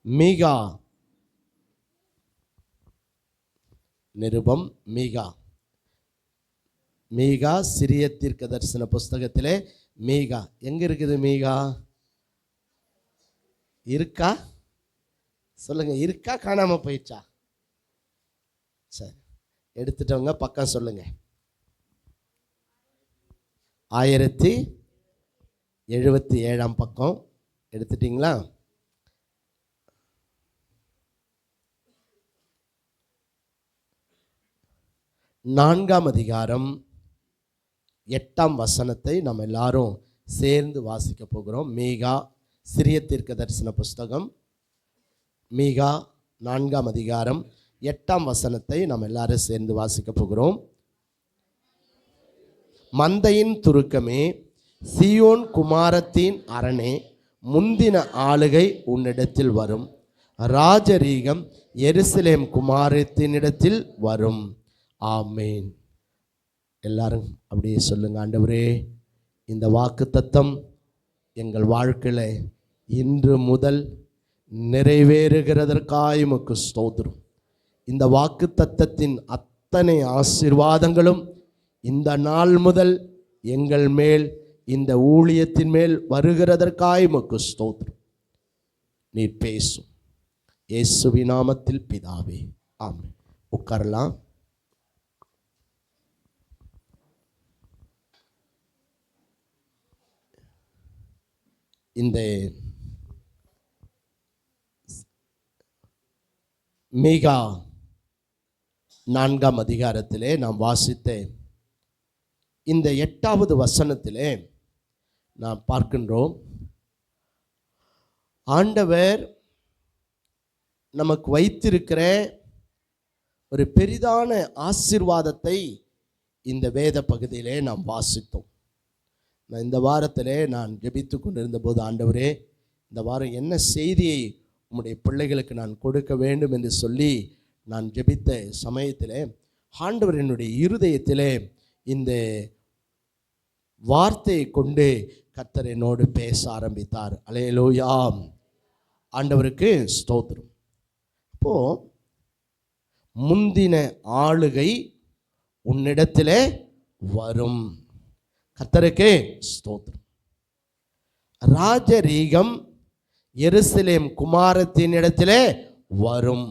மீகா நிருபம். மீகா சிறிய தீர்க்க தரிசன புஸ்தகத்திலே மீகா எங்க இருக்குது? மீகா இருக்கா? சொல்லுங்க, இருக்கா காணாம போயிடுச்சா? சரி, எடுத்துட்டவங்க பக்கம் சொல்லுங்க. 1077 பக்கம் எடுத்துட்டீங்களா? நான்காம் அதிகாரம் 8ஆம் வசனத்தை நம்ம எல்லாரும் சேர்ந்து வாசிக்க போகிறோம். மீகா சிறிய தீர்க்க தரிசன புஸ்தகம், மீகா 4ஆம் அதிகாரம் 8ஆம் வசனத்தை நம்ம எல்லாரும் சேர்ந்து வாசிக்க போகிறோம். மந்தையின் துருக்கமே, சீயோன் குமாரத்தின் அரணே, முந்தின ஆளுகை உன்னிடத்தில் வரும், ராஜரீகம் எருசலேம் குமாரத்தினிடத்தில் வரும். ஆமேன். எல்லாரும் அப்படியே சொல்லுங்க, ஆண்டவரே இந்த வாக்குத்தத்தம் எங்கள் வாழ்க்கையில் இன்று முதல் நிறைவேறுகிறதற்காய் உமக்கு ஸ்தோத்திரம். இந்த வாக்குத்தத்தத்தின் அத்தனை ஆசீர்வாதங்களும் இந்த நாள் முதல் எங்கள் மேல், இந்த ஊழியத்தின் மேல் வருகிறதற்காய் உமக்கு ஸ்தோத்திரம். நீர் பேசும் இயேசுவின் நாமத்தில் பிதாவே, ஆமென். உட்காரலாம். இந்த மீகா 4ஆம் அதிகாரத்திலே நாம் வாசித்த இந்த 8வது வசனத்திலே நாம் பார்க்கின்றோம், ஆண்டவர் நமக்கு வைத்திருக்கிற ஒரு பெரிதான ஆசீர்வாதத்தை இந்த வேத பகுதியிலே நாம் வாசித்தோம். இந்த வாரத்திலே நான் ஜெபித்து கொண்டிருந்த போது, ஆண்டவரே இந்த வாரம் என்ன செய்தியை உம்முடைய பிள்ளைகளுக்கு நான் கொடுக்க வேண்டும் என்று சொல்லி நான் ஜெபித்த சமயத்திலே ஆண்டவர் என்னுடைய இருதயத்திலே இந்த வார்த்தையை கொண்டு கர்த்தர் என்னோடு பேச ஆரம்பித்தார். அல்லேலூயா, ஆண்டவருக்கு ஸ்தோத்திரம். அப்போ முந்தின ஆளுகை உன்னிடத்திலே வரும். கர்த்தருக்கே ஸ்தோத்திரம். ராஜரீகம் எருசலேம் குமாரத்தின் இடத்திலே வரும்.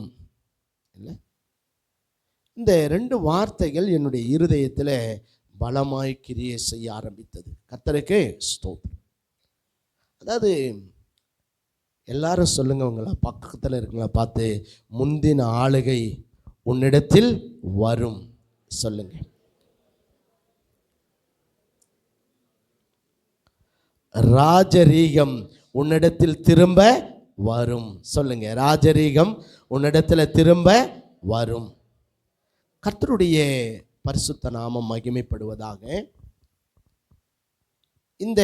இந்த 2 வார்த்தைகள் என்னுடைய இருதயத்தில் பலமாய் கிரியை செய்ய ஆரம்பித்தது. கர்த்தருக்கே ஸ்தோத்திரம். அதாவது எல்லாரும் சொல்லுங்க, உங்களை பக்கத்தில் இருக்குங்களா பார்த்து, முந்தின ஆளுகை உன்னிடத்தில் வரும் சொல்லுங்க. ராஜரீகம் உன்னிடத்தில் திரும்ப வரும் சொல்லுங்க. ராஜரீகம் உன்னிடத்தில் திரும்ப வரும். கர்த்தருடைய பரிசுத்த நாமம் மகிமைப்படுவதாக. இந்த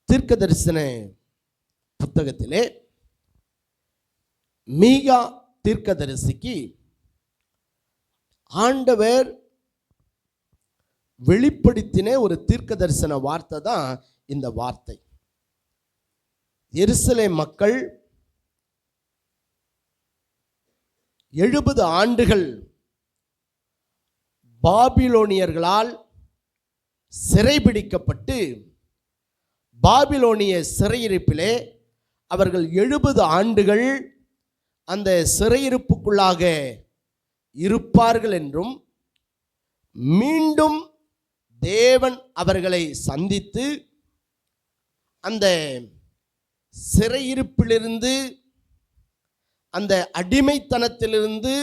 தீர்க்க தரிசன புத்தகத்திலே மீகா தீர்க்கதரிசிக்கு ஆண்டவர் வெளிப்படுத்தின ஒரு தீர்க்க தரிசன வார்த்தை தான் இந்த வார்த்தை. எருசலேம் மக்கள் 70 ஆண்டுகள் பாபிலோனியர்களால் சிறைபிடிக்கப்பட்டு, பாபிலோனிய சிறையிருப்பிலே அவர்கள் 70 ஆண்டுகள் அந்த சிறையிருப்புக்குள்ளாக இருப்பார்கள் என்றும், மீண்டும் தேவன் அவர்களை சந்தித்து அந்த சிறையிருப்பிலிருந்து, அந்த அடிமைத்தனத்திலிருந்து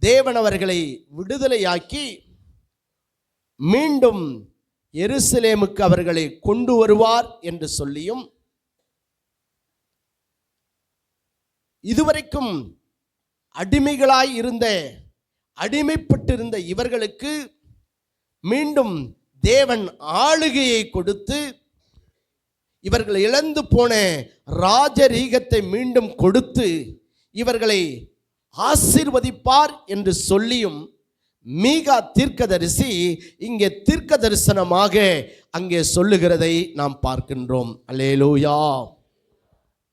தேவன் அவர்களை விடுதலையாக்கி மீண்டும் எருசலேமுக்கு அவர்களை கொண்டு வருவார் என்று சொல்லியும், இதுவரைக்கும் அடிமைகளாய் இருந்த, அடிமைப்பட்டிருந்த இவர்களுக்கு மீண்டும் தேவன் ஆளுகையை கொடுத்து, இவர்கள் இழந்து போன ராஜரீகத்தை மீண்டும் கொடுத்து இவர்களை ஆசீர்வதிப்பார் என்று சொல்லியும் மீகா தீர்க்கதரிசி இங்கே தீர்க்க தரிசனமாக அங்கே சொல்லுகிறதை நாம் பார்க்கின்றோம். அல்லேலூயா.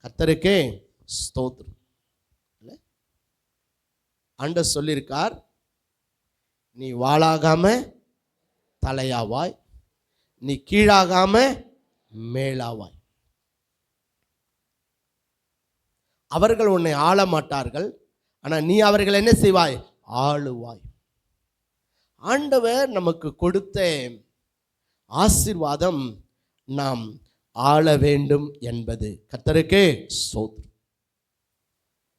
கர்த்தருக்கே ஸ்தோத்திரம். ஆண்டவர் சொல்லியிருக்கார், நீ வாளாகாம தலையாவாய், நீ கீழாகாம மேலாவாய். அவர்கள் உன்னை ஆள மாட்டார்கள், ஆனால் நீ அவர்கள் என்ன செய்வாய்? ஆளுவாய். ஆண்டவர் நமக்கு கொடுத்த ஆசீர்வாதம் நாம் ஆள வேண்டும் என்பது. கர்த்தருக்கே ஸ்தோத்திரம்.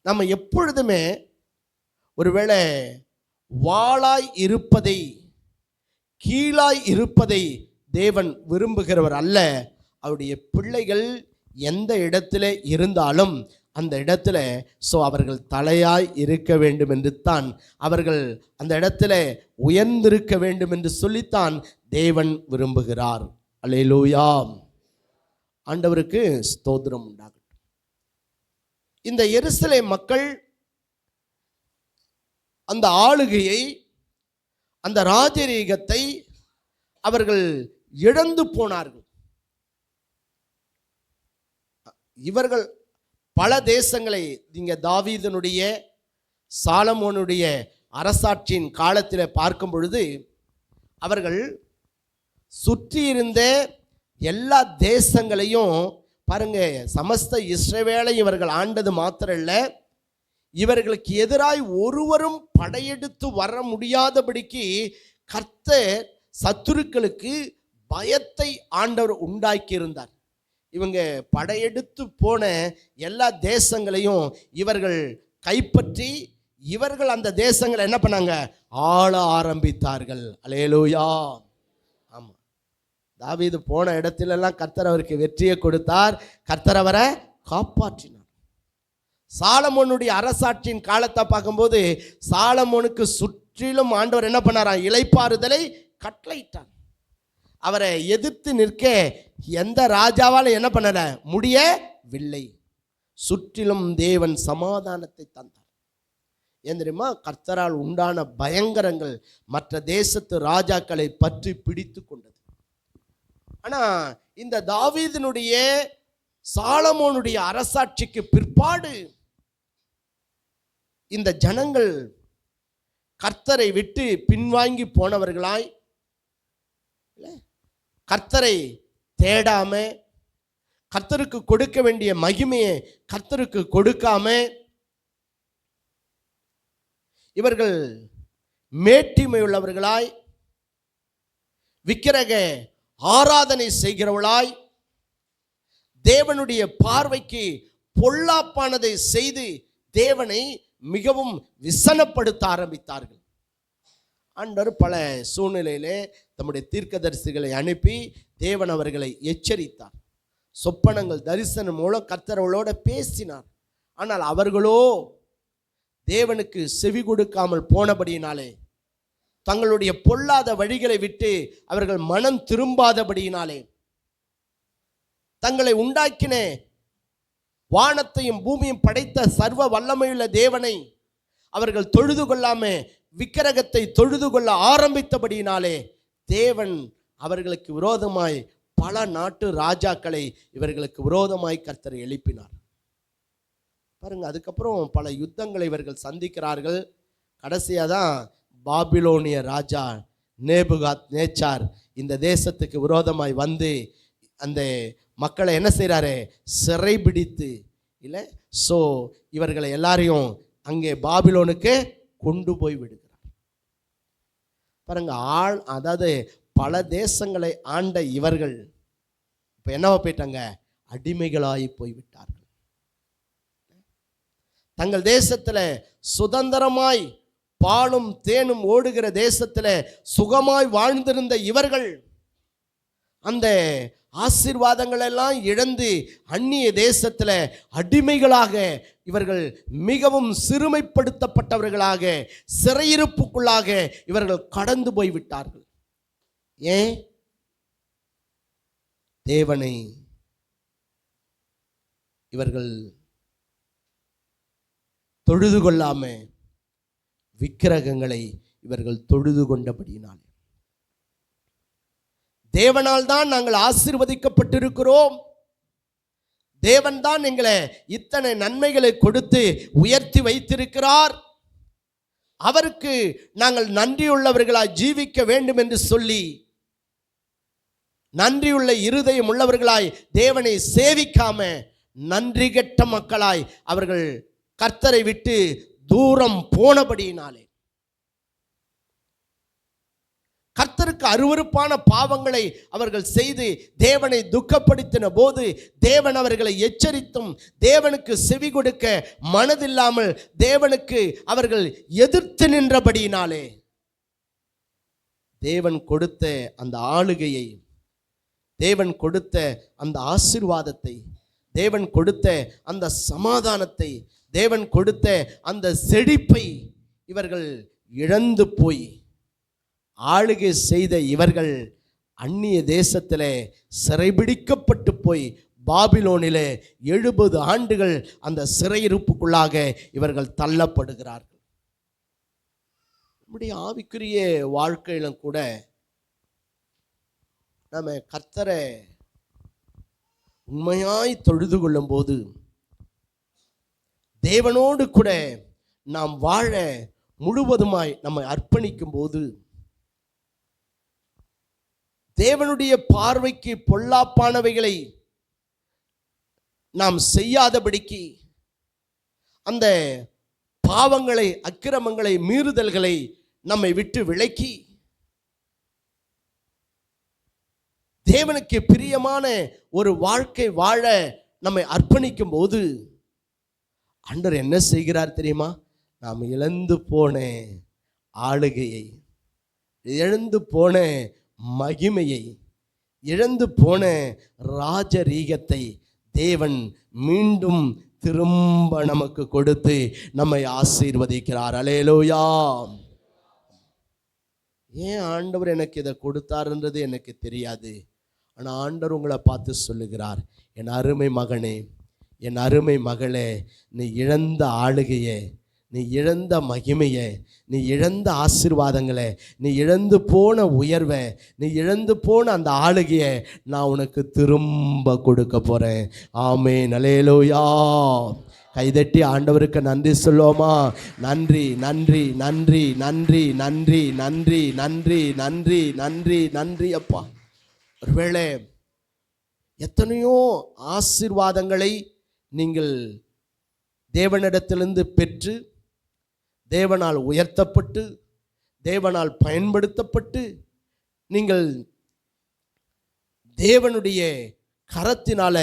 நம்ம எப்பொழுதுமே ஒருவேளை வாளாய் இருப்பதை, கீழாய் இருப்பதை தேவன் விரும்புகிறவர் அல்ல. அவருடைய பிள்ளைகள் எந்த இடத்துல இருந்தாலும் அந்த இடத்துல அவர்கள் தலையாய் இருக்க வேண்டும் என்று தான், அவர்கள் அந்த இடத்துல உயர்ந்திருக்க வேண்டும் என்று சொல்லித்தான் தேவன் விரும்புகிறார். அல்லேலூயா. ஆண்டவருக்கு ஸ்தோத்திரம் உண்டாகட்டும். இந்த எருசலேம் மக்கள் அந்த ஆளுகையை, அந்த ராஜரீகத்தை அவர்கள் இழந்து போனார்கள். இவர்கள் பல தேசங்களை, நீங்க தாவீதனுடைய சாலமோனுடைய அரசாட்சியின் காலத்தில் பார்க்கும் பொழுது அவர்கள் சுற்றி இருந்த எல்லா தேசங்களையும் பாருங்க, சமஸ்த இஸ்ரவேலை இவர்கள் ஆண்டது மாத்திரம் இல்ல, இவர்களுக்கு எதிராய் ஒருவரும் படையெடுத்து வர முடியாதபடிக்கு கர்த்தர் சத்துருக்களுக்கு பயத்தை ஆண்டவர் உண்டாக்கி இருந்தார். இவங்க படையெடுத்து போன எல்லா தேசங்களையும் இவர்கள் கைப்பற்றி இவர்கள் அந்த தேசங்களை என்ன பண்ணாங்க? ஆள ஆரம்பித்தார்கள். அல்லேலூயா. ஆமா, தாவீது போன இடத்திலெல்லாம் கர்த்தர் அவருக்கு வெற்றியை கொடுத்தார், கர்த்தர் அவரை காப்பாற்றினார். சாலமோனுடைய அரசாட்சியின் காலத்தை பார்க்கும்போது சாலமோனுக்கு சுற்றிலும் ஆண்டவர் என்ன பண்ணாராம்? இளைப்பாறுதலை கட்டளையிட்டார். அவரை எதிர்த்து நிற்க எந்த ராஜாவாலும் என்ன பண்ணல முடியவில்லை. சுற்றிலும் தேவன் சமாதானத்தை தந்தார். ஏன் தெரியுமா? கர்த்தரால் உண்டான பயங்கரங்கள் மற்ற தேசத்து ராஜாக்களை பற்றி பிடித்து கொண்டது. ஆனா இந்த தாவீதினுடைய சாலமோனுடைய அரசாட்சிக்கு பிற்பாடு இந்த ஜனங்கள் கர்த்தரை விட்டு பின்வாங்கி போனவர்களாய், கர்த்தரை தேடாம, கர்த்தருக்கு கொடுக்க வேண்டிய மகிமையை கர்த்தருக்கு கொடுக்காம, இவர்கள் மேட்டிமை உள்ளவர்களாய், விக்கிரக ஆராதனை செய்கிறவர்களாய், தேவனுடைய பார்வைக்கு பொல்லாப்பானதை செய்து தேவனை மிகவும் விசனப்படுத்த ஆரம்பித்தார்கள். ஆண்டவர் பல சூழ்நிலையிலே தம்முடைய தீர்க்கதரிசிகளை அனுப்பி தேவன் அவர்களை எச்சரித்தார். சொப்பனங்கள் தரிசனம் மூலம் கர்த்தர்களோடு பேசினார். ஆனால் அவர்களோ தேவனுக்கு செவி கொடுக்காமல் போனபடியினாலே, தங்களுடைய பொல்லாத வழிகளை விட்டு அவர்கள் மனம் திரும்பாதபடியினாலே, தங்களை உண்டாக்கின வானத்தையும் பூமியும் படைத்த சர்வ வல்லமையுள்ள தேவனை அவர்கள் தொழுது கொள்ளாம விக்கிரகத்தை தொழுது கொள்ள ஆரம்பித்தபடியினாலே தேவன் அவர்களுக்கு விரோதமாய் பல நாட்டு ராஜாக்களை இவர்களுக்கு விரோதமாய் கர்த்தர் எழுப்பினார். பாருங்க, அதுக்கப்புறம் பல யுத்தங்களை இவர்கள் சந்திக்கிறார்கள். கடைசியாக தான் பாபிலோனிய ராஜா நேபுகாத் நேச்சார் இந்த தேசத்துக்கு விரோதமாய் வந்து அந்த மக்களை என்ன செய்கிறாரு? சிறைபிடித்து இல்லை இவர்களை எல்லாரையும் அங்கே பாபிலோனுக்கு கொண்டு போய் விடுகிறார். பாருங்க, அதாவது பல தேசங்களை ஆண்ட இவர்கள் இப்போ என்னவா போயிட்டாங்க? அடிமைகளாகி போய்விட்டார்கள். தங்கள் தேசத்தில் சுதந்திரமாய் பாலும் தேனும் ஓடுகிற தேசத்தில் சுகமாய் வாழ்ந்திருந்த இவர்கள் அந்த ஆசீர்வாதங்கள் எல்லாம் இழந்து அந்நிய தேசத்தில் அடிமைகளாக இவர்கள் மிகவும் சிறுமைப்படுத்தப்பட்டவர்களாக சிறையிருப்புக்குள்ளாக இவர்கள் கடந்து போய்விட்டார்கள். ஏன்? தேவனை இவர்கள் தொழுது கொள்ளாம விக்கிரகங்களை இவர்கள் தொழுது கொண்டபடியினால். தேவனால் தான் நாங்கள் ஆசீர்வதிக்கப்பட்டிருக்கிறோம், தேவன் தான் எங்களை இத்தனை நன்மைகளை கொடுத்து உயர்த்தி வைத்திருக்கிறார், அவருக்கு நாங்கள் நன்றியுள்ளவர்களாய் ஜீவிக்க வேண்டும் என்று சொல்லி நன்றியுள்ள இருதயம் உள்ளவர்களாய் தேவனை சேவிக்காம நன்றி கெட்ட மக்களாய் அவர்கள் கர்த்தரை விட்டு தூரம் போனபடியினாலே, கர்த்தருக்கு அருவருப்பான பாவங்களை அவர்கள் செய்து தேவனை துக்கப்படுத்தின போது தேவன் அவர்களை எச்சரித்தும் தேவனுக்கு செவி கொடுக்க மனதில்லாமல் தேவனுக்கு அவர்கள் எதிர்த்து நின்றபடியினாலே தேவன் கொடுத்த அந்த ஆளுகையை, தேவன் கொடுத்த அந்த ஆசீர்வாதத்தை, தேவன் கொடுத்த அந்த சமாதானத்தை, தேவன் கொடுத்த அந்த செழிப்பை இவர்கள் இழந்து போய் ஆளுகை செய்த இவர்கள் அந்நிய தேசத்திலே சிறைபிடிக்கப்பட்டு போய் பாபிலோனிலே 70 ஆண்டுகள் அந்த சிறையிருப்புக்குள்ளாக இவர்கள் தள்ளப்படுகிறார்கள். நம்முடைய ஆவிக்குரிய வாழ்க்கையிலும் கூட நம்ம கர்த்தரை உண்மையாய் தொழுது கொள்ளும் போது, தேவனோடு கூட நாம் வாழ முழுவதுமாய் நம்மை அர்ப்பணிக்கும் போது, தேவனுடைய பார்வைக்கு பொல்லாப்பானவைகளை நாம் செய்யாதபடிக்கு அந்த பாவங்களை, அக்கிரமங்களை, மீறுதல்களை நம்மை விட்டு விலக்கி தேவனுக்கு பிரியமான ஒரு வாழ்க்கை வாழ நம்மை அர்ப்பணிக்கும் போது ஆண்டவர் என்ன செய்கிறார் தெரியுமா? நாம் இழந்து போன ஆளுகையை, இழந்து போன மகிமையை, இழந்து போன ராஜரீகத்தை தேவன் மீண்டும் திரும்ப நமக்கு கொடுத்து நம்மை ஆசீர்வதிக்கிறார். அல்லேலூயா. ஏன் ஆண்டவர் எனக்கு இதை கொடுத்தாருன்றது எனக்கு தெரியாது. ஆனால் ஆண்டவர் உங்களை பார்த்து சொல்லுகிறார், என் அருமை மகனே, என் அருமை மகளே, நீ இழந்த ஆளுகையை, நீ இழந்த மகிமையை, நீ இழந்த ஆசீர்வாதங்களை, நீ இழந்து போன உயர்வை, நீ இழந்து போன அந்த ஆளுகையை நான் உனக்கு திரும்ப கொடுக்க போகிறேன். ஆமென். அல்லேலூயா. கைதட்டி ஆண்டவருக்கு நன்றி சொல்லுவோமா? நன்றி, நன்றி, நன்றி, நன்றி, நன்றி, நன்றி, நன்றி, நன்றி, நன்றி, நன்றி அப்பா. ஒருவேளை எத்தனையோ ஆசீர்வாதங்களை நீங்கள் தேவனிடத்திலிருந்து பெற்று, தேவனால் உயர்த்தப்பட்டு, தேவனால் பயன்படுத்தப்பட்டு, நீங்கள் தேவனுடைய கரத்தினால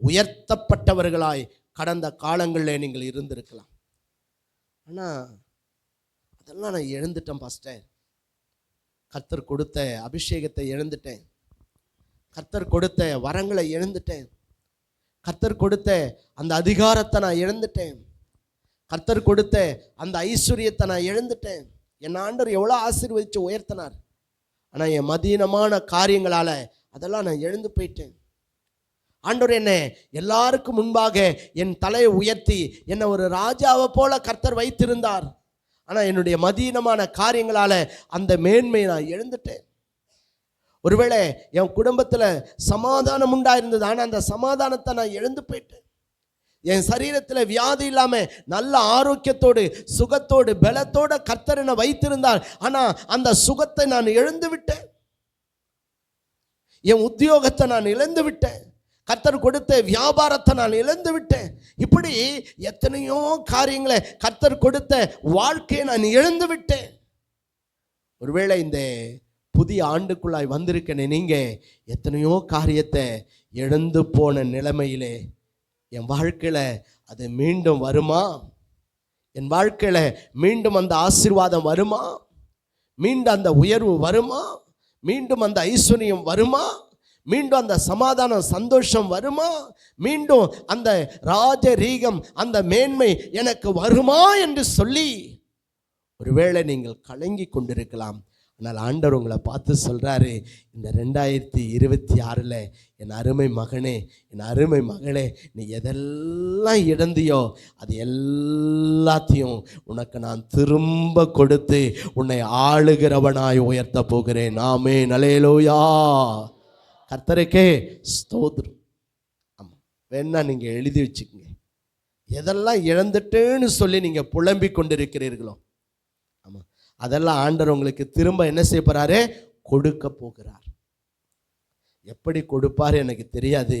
உயர்த்தப்பட்டவர்களாய் கடந்த காலங்களில் நீங்கள் இருந்திருக்கலாம். ஆனால் அதெல்லாம் நான் இழந்துட்டேன் பாஸ்டர். கர்த்தர் கொடுத்த அபிஷேகத்தை இழந்துட்டேன், கர்த்தர் கொடுத்த வரங்களை இழந்துட்டேன், கர்த்தர் கொடுத்த அந்த அதிகாரத்தை நான் இழந்துட்டேன், கர்த்தர் கொடுத்த அந்த ஐஸ்வர்யத்தை நான் இழந்துட்டேன். என் ஆண்டவர் எவ்வளோ ஆசீர்வதித்து உயர்த்தினார். ஆனால் என் மதீனமான காரியங்களால் அதெல்லாம் நான் இழந்து போயிட்டேன். ஆண்டவர் என்னை எல்லாருக்கும் முன்பாக என் தலையை உயர்த்தி என்னை ஒரு ராஜாவை போல கர்த்தர் வைத்திருந்தார். ஆனால் என்னுடைய மதீனமான காரியங்களால் அந்த மேன்மையை நான் இழந்துட்டேன். ஒருவேளை என் குடும்பத்தில் சமாதானம் உண்டாயிருந்தது, ஆனால் அந்த சமாதானத்தை நான் இழந்து போயிட்டேன். என் சரீரத்தில் வியாதி இல்லாமல் நல்ல ஆரோக்கியத்தோடு, சுகத்தோடு, பலத்தோடு கர்த்தர் என்னை வைத்திருந்தார். ஆனால் அந்த சுகத்தை நான் இழந்து விட்டேன். என் உத்தியோகத்தை நான் இழந்து விட்டேன். கர்த்தர் கொடுத்த வியாபாரத்தை நான் இழந்து விட்டேன். இப்படி எத்தனையோ காரியங்களை, கர்த்தர் கொடுத்த வாழ்க்கையை நான் இழந்து விட்டேன். ஒருவேளை இந்த புதிய ஆண்டுக்குள்ளாய் வந்திருக்கேன், நீங்கள் எத்தனையோ காரியத்தை இழந்து போன நிலைமையிலே என் வாழ்க்கையில் அது மீண்டும் வருமா? என் வாழ்க்கையில் மீண்டும் அந்த ஆசீர்வாதம் வருமா? மீண்டும் அந்த உயர்வு வருமா? மீண்டும் அந்த ஐஸ்வர்யம் வருமா? மீண்டும் அந்த சமாதானம், சந்தோஷம் வருமா? மீண்டும் அந்த ராஜரீகம், அந்த மேன்மை எனக்கு வருமா என்று சொல்லி ஒருவேளை நீங்கள் கலங்கி கொண்டிருக்கலாம். ஆனால் ஆண்டவர் உங்களை பார்த்து சொல்கிறாரு, இந்த 2026 என் அருமை மகனே, என் அருமை மகளே, நீ எதெல்லாம் இழந்தியோ அது எல்லாத்தையும் உனக்கு நான் திரும்ப கொடுத்து உன்னை ஆளுகிறவனாய் உயர்த்த போகிறேன். ஆமென். அல்லேலூயா. கர்த்தருக்கே ஸ்தோத்திரம். ஆமாம், வேணா நீங்க எழுதி வச்சுக்கோங்க. எதெல்லாம் இழந்துட்டேன்னு சொல்லி நீங்க புலம்பிக் கொண்டிருக்கிறீர்களோ, ஆமா, அதெல்லாம் ஆண்டவர் உங்களுக்கு திரும்ப என்ன செய்ய போறாரு? கொடுக்க போகிறார். எப்படி கொடுப்பார் எனக்கு தெரியாது,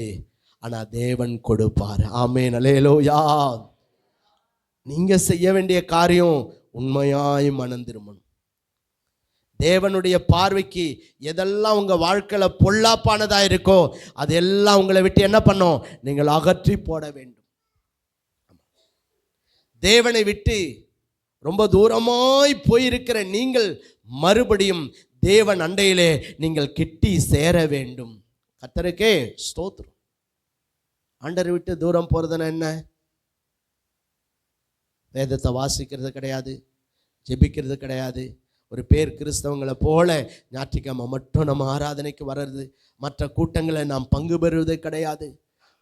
ஆனா தேவன் கொடுப்பார். ஆமென், அல்லேலூயா. நீங்க செய்ய வேண்டிய காரியம் உண்மையாய் மனம் திரும்பணும். தேவனுடைய பார்வைக்கு எதெல்லாம் உங்க வாழ்க்கையில பொல்லாப்பானதா இருக்கோ அதெல்லாம் உங்களை விட்டு என்ன பண்ணும்? நீங்கள் அகற்றி போட வேண்டும். தேவனை விட்டு ரொம்ப தூரமாய் போயிருக்கிற நீங்கள் மறுபடியும் தேவன் அண்டையிலே நீங்கள் கிட்டி சேர வேண்டும். கர்த்தருக்கே ஸ்தோத்திரம். ஆண்டரை விட்டு தூரம் போறதுன்னா என்ன? வேதத்தை வாசிக்கிறது கிடையாது, ஜெபிக்கிறது கிடையாது, ஒரு பேர் கிறிஸ்தவங்களை போல ஞாயிற்றுக்கிழமை மட்டும் நம்ம ஆராதனைக்கு வர்றது, மற்ற கூட்டங்களை நாம் பங்கு பெறுவது கிடையாது,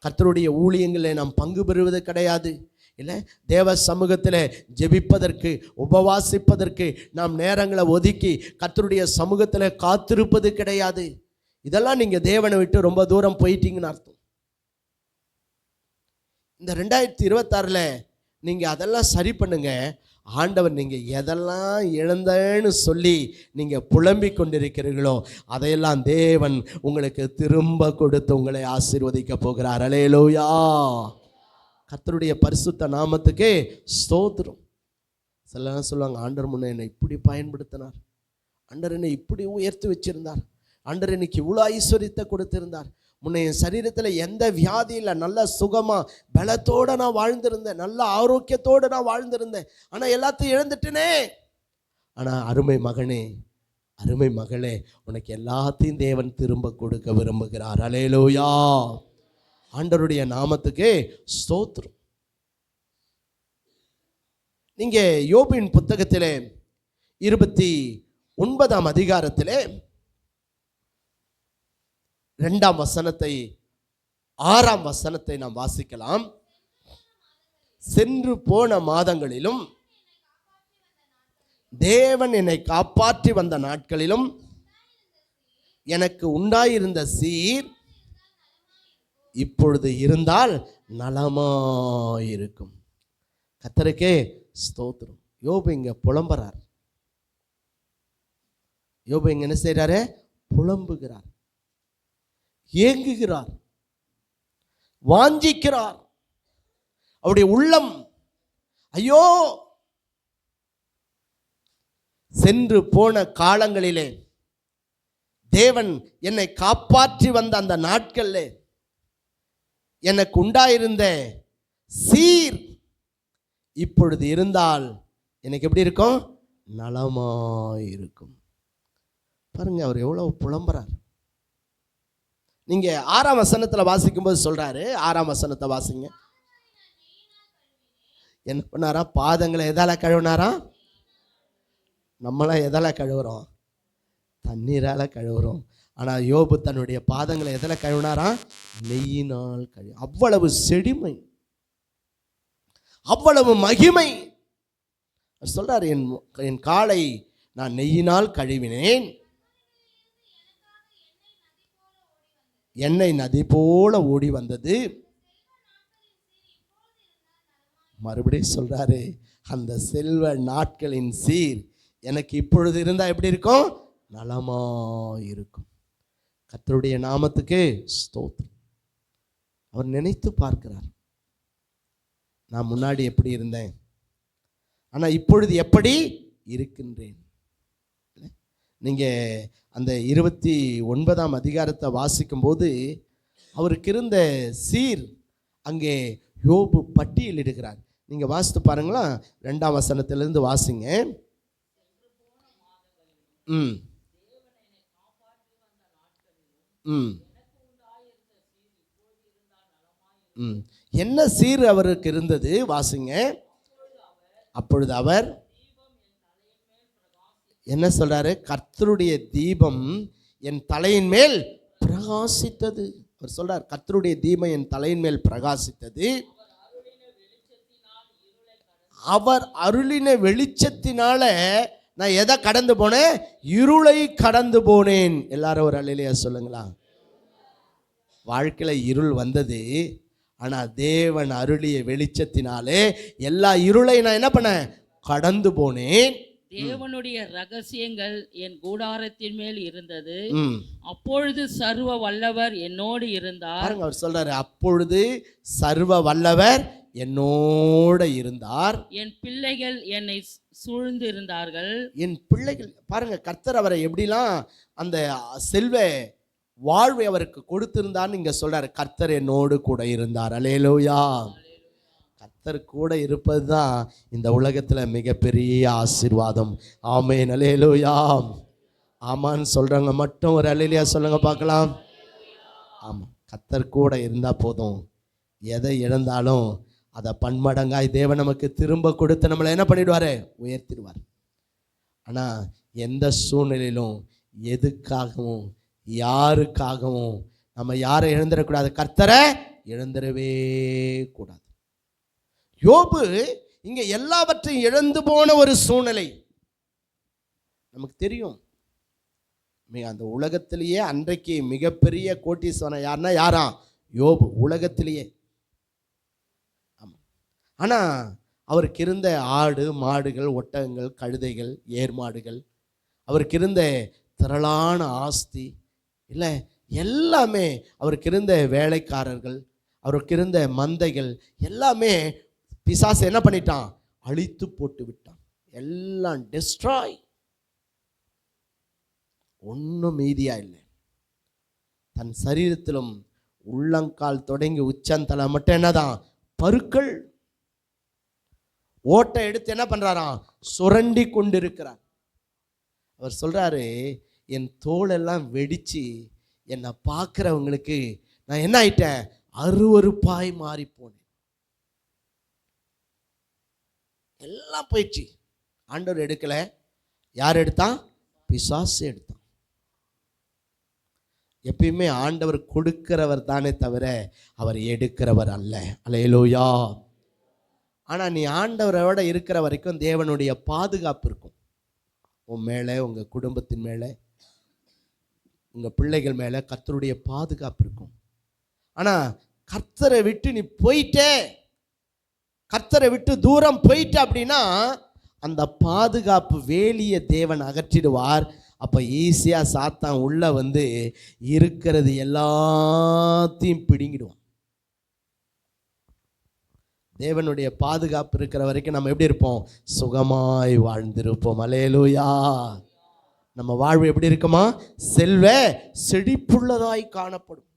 கர்த்தருடைய ஊழியங்களை நாம் பங்கு பெறுவது கிடையாது. இல்லை, தேவ சமூகத்தில் ஜெபிப்பதற்கு உபவாசிப்பதற்கு நாம் நேரங்களை ஒதுக்கி கர்த்தருடைய சமூகத்தில் காத்திருப்பது கிடையாது. இதெல்லாம் நீங்கள் தேவனை விட்டு ரொம்ப தூரம் போயிட்டீங்கன்னு அர்த்தம். இந்த 2026 நீங்கள் அதெல்லாம் சரி பண்ணுங்க. ஆண்டவர் நீங்கள் எதெல்லாம் இழந்தேன்னு சொல்லி நீங்கள் புலம்பிக் கொண்டிருக்கிறீர்களோ அதையெல்லாம் தேவன் உங்களுக்கு திரும்ப கொடுத்து உங்களை ஆசீர்வதிக்க போகிறார். அல்லேலூயா. கர்த்தருடைய பரிசுத்த நாமத்துக்கே ஸ்தோத்திரம். சிலர் சொல்லுவாங்க, ஆண்டவர் முன்ன என்னை இப்படி பயன்படுத்தினார், ஆண்டவர் என்னை இப்படி உயர்த்தி வச்சிருந்தார், ஆண்டவர் எனக்கு இவ்வளோ ஐஸ்வர்யத்தை கொடுத்திருந்தார், முன்ன என் சரீரத்தில் எந்த வியாதி இல்லை, நல்ல சுகமாக பலத்தோடு நான் வாழ்ந்திருந்தேன், நல்ல ஆரோக்கியத்தோடு நான் வாழ்ந்திருந்தேன், ஆனால் எல்லாத்தையும் இழந்துட்டேனே. ஆனால் அருமை மகனே, அருமை மகளே, உனக்கு எல்லாத்தையும் தேவன் திரும்ப கொடுக்க விரும்புகிறார். அல்லேலூயா. ஆண்டவருடைய நாமத்துக்கு ஸ்தோத்திரம். நீங்க யோபின் புத்தகத்திலே 29ஆம் அதிகாரத்திலே 2ஆம் வசனத்தை 6ஆம் வசனத்தை நாம் வாசிக்கலாம். சென்று போன மாதங்களிலும் தேவன் என்னை காப்பாற்றி வந்த நாட்களிலும் எனக்கு உண்டாயிருந்த சீர் இப்பொழுது இருந்தால் நலமாயிருக்கும். கர்த்தருக்கே ஸ்தோத்திரம். யோபு இங்க புலம்புறார். யோபு இங்க என்ன செய்யறாரு? புலம்புகிறார், ஏங்குகிறார், வாஞ்சிக்கிறார். அவருடைய உள்ளம், ஐயோ, சென்று போன காலங்களிலே தேவன் என்னை காப்பாற்றி வந்த அந்த நாட்களிலே எனக்கு உண்டாயிருந்த சீர் இப்பொழுது இருந்தால் எனக்கு எப்படி இருக்கும்? நலமாயிருக்கும். பாருங்க, அவர் எவ்வளவு புலம்புறார். நீங்க 6ஆம் வசனத்துல வாசிக்கும் போது சொல்றாரு, 6ஆம் வசனத்தை வாசிங்க. என்ன பண்ணாரா? பாதங்களை எதால கழுவினாரா? நம்மளாம் எதால கழுவுறோம்? தண்ணீரால கழுவுறோம். ஆனா யோபு தன்னுடைய பாதங்களை எதில் கழுவினாரா? நெய்யினால் கழுவி. அவ்வளவு செழுமை, அவ்வளவு மகிமை. சொல்றாரு, என் காலை நான் நெய்யினால் கழுவினேன், எண்ணெய் நதி போல ஓடி வந்தது. மறுபடியும் சொல்றாரு, அந்த செல்வ நாட்களின் சீர் எனக்கு இப்பொழுது இருந்தா எப்படி இருக்கும்? நலமாயிருக்கும். கர்த்தருடைய நாமத்துக்கு ஸ்தோத்திரம். அவர் நினைத்து பார்க்கிறார், நான் முன்னாடி எப்படி இருந்தேன், ஆனா இப்பொழுது எப்படி இருக்கின்றேன். நீங்க அந்த 29ஆம் அதிகாரத்தை வாசிக்கும் போது அவருக்கு இருந்த சீர் அங்கே யோபு பட்டியலிடுகிறார். நீங்க வாசித்து பாருங்களா, 2ஆம் வசனத்திலிருந்து வாசிங்க. என்ன சீர் அவருக்கு இருந்தது? வாசிங்க. அப்பொழுது அவர் என்ன சொல்றாரு? கர்த்தருடைய தீபம் என் தலையின் மேல் பிரகாசித்தது. அவர் சொல்றார், கர்த்தருடைய தீபம் என் தலையின் மேல் பிரகாசித்தது, அவர் அருளின வெளிச்சத்தினால நான் எதை கடந்து போனேன்? இருளை கடந்து போனேன். எல்லாரும் ஒரு அல்லேலூயா சொல்லுங்களா. வாழ்க்கையில இருள் வந்தது, ஆனா தேவன் அருளிய வெளிச்சத்தினாலே எல்லா இருளை நான் என்ன பண்ணேன், கடந்து போனேன். தேவனுடைய ரகசியங்கள் என் கூடாரத்தின் மேல் இருந்தது. அப்பொழுது சர்வ வல்லவர் என்னோடு இருந்தார். பாருங்க, அவர் சொல்றாரு, அப்பொழுது சர்வ வல்லவர் என்னோட இருந்தார். என் பிள்ளைகள் என்னை சூழ்ந்து இருந்தார்கள். என் பிள்ளைகள், பாருங்க கர்த்தர் அவரை எப்படிலாம் அந்த செல்வ வாழ்வை அவருக்கு கொடுத்திருந்தான்னு இங்க சொல்றாரு. கர்த்தர் என்னோடு கூட இருந்தார். அல்லேலூயா. கர்த்தர் கூட இருப்பது தான் இந்த உலகத்துல மிகப்பெரிய ஆசீர்வாதம். ஆமென். அல்லேலூயா. ஆமான்னு சொல்றவங்க மட்டும் ஒரு அல்லேலூயா சொல்லுங்க பார்க்கலாம். ஆமா, கர்த்தர் கூட இருந்தா போதும். எதை இழந்தாலும் அதை பன்மடங்காய் தேவன் நமக்கு திரும்ப கொடுத்து நம்மளை என்ன பண்ணிடுவாரு, உயர்த்திடுவார். ஆனா எந்த சூழ்நிலையிலும் எதுக்காகவும் யாருக்காகவும் நம்ம யாரை இழந்துடக்கூடாது, கர்த்தரை இழந்துடவே கூடாது. யோபு இங்க எல்லாவற்றையும் இழந்து போன ஒரு சூழ்நிலை நமக்கு தெரியும். அந்த உலகத்திலேயே அன்றைக்கு மிகப்பெரிய கோட்டீஸ்வரன் யாருன்னா யாரா, யோபு. உலகத்திலேயே. ஆனா அவருக்கு இருந்த ஆடு மாடுகள் ஒட்டகங்கள் கழுதைகள் ஏர் மாடுகள், அவருக்கு இருந்த திரளான ஆஸ்தி இல்லை, எல்லாமே அவருக்கு இருந்த வேலைக்காரர்கள், அவருக்கு இருந்த மந்தைகள் எல்லாமே பிசாசு என்ன பண்ணிட்டான், அழித்து போட்டு விட்டான். எல்லாம் டெஸ்ட்ராய், ஒன்றும் மீதியா இல்லை. தன் சரீரத்திலும் உள்ளங்கால் தொடங்கி உச்சந்தலை மட்டும் என்னதான் பருக்கள். ஓட்டை எடுத்து என்ன பண்றாராம், சுரண்டி கொண்டிருக்கிறார். அவர் சொல்றாரு, என் தோலெல்லாம் வெடிச்சு என்னை பார்க்கிறவங்களுக்கு நான் என்ன ஆயிட்டேன், அருவருப்பாய் மாறி போனேன். எல்லாம் போயிடுச்சு. ஆண்டவர் எடுக்கல. யார் எடுத்தான், பிசாசு எடுத்தான். எப்பயுமே ஆண்டவர் கொடுக்கிறவர் தானே தவிர அவர் எடுக்கிறவர் அல்ல. அல்லேலூயா. ஆனா நீ ஆண்டவரோட இருக்கிற வரைக்கும் தேவனுடைய பாதுகாப்பு இருக்கும். உன் மேலே, உங்க குடும்பத்தின் மேலே, உங்க பிள்ளைகள் மேலே கர்த்தருடைய பாதுகாப்பு இருக்கும். ஆனா கர்த்தரை விட்டு நீ போயிட்டே, கர்த்தரை விட்டு தூரம் போயிட்ட அப்படின்னா அந்த பாதுகாப்பு வேலியை தேவன் அகற்றிடுவார். அப்ப ஈஸியா சாத்தான் உள்ள வந்து இருக்கிறது எல்லாத்தையும் பிடுங்கிடுவான். தேவனுடைய பாதுகாப்பு இருக்கிற வரைக்கும் நம்ம எப்படி இருப்போம், சுகமாய் வாழ்ந்திருப்போம். அல்லேலூயா. நம்ம வாழ்வு எப்படி இருக்குமா, செல்வ செழிப்புள்ளதாய் காணப்படும்.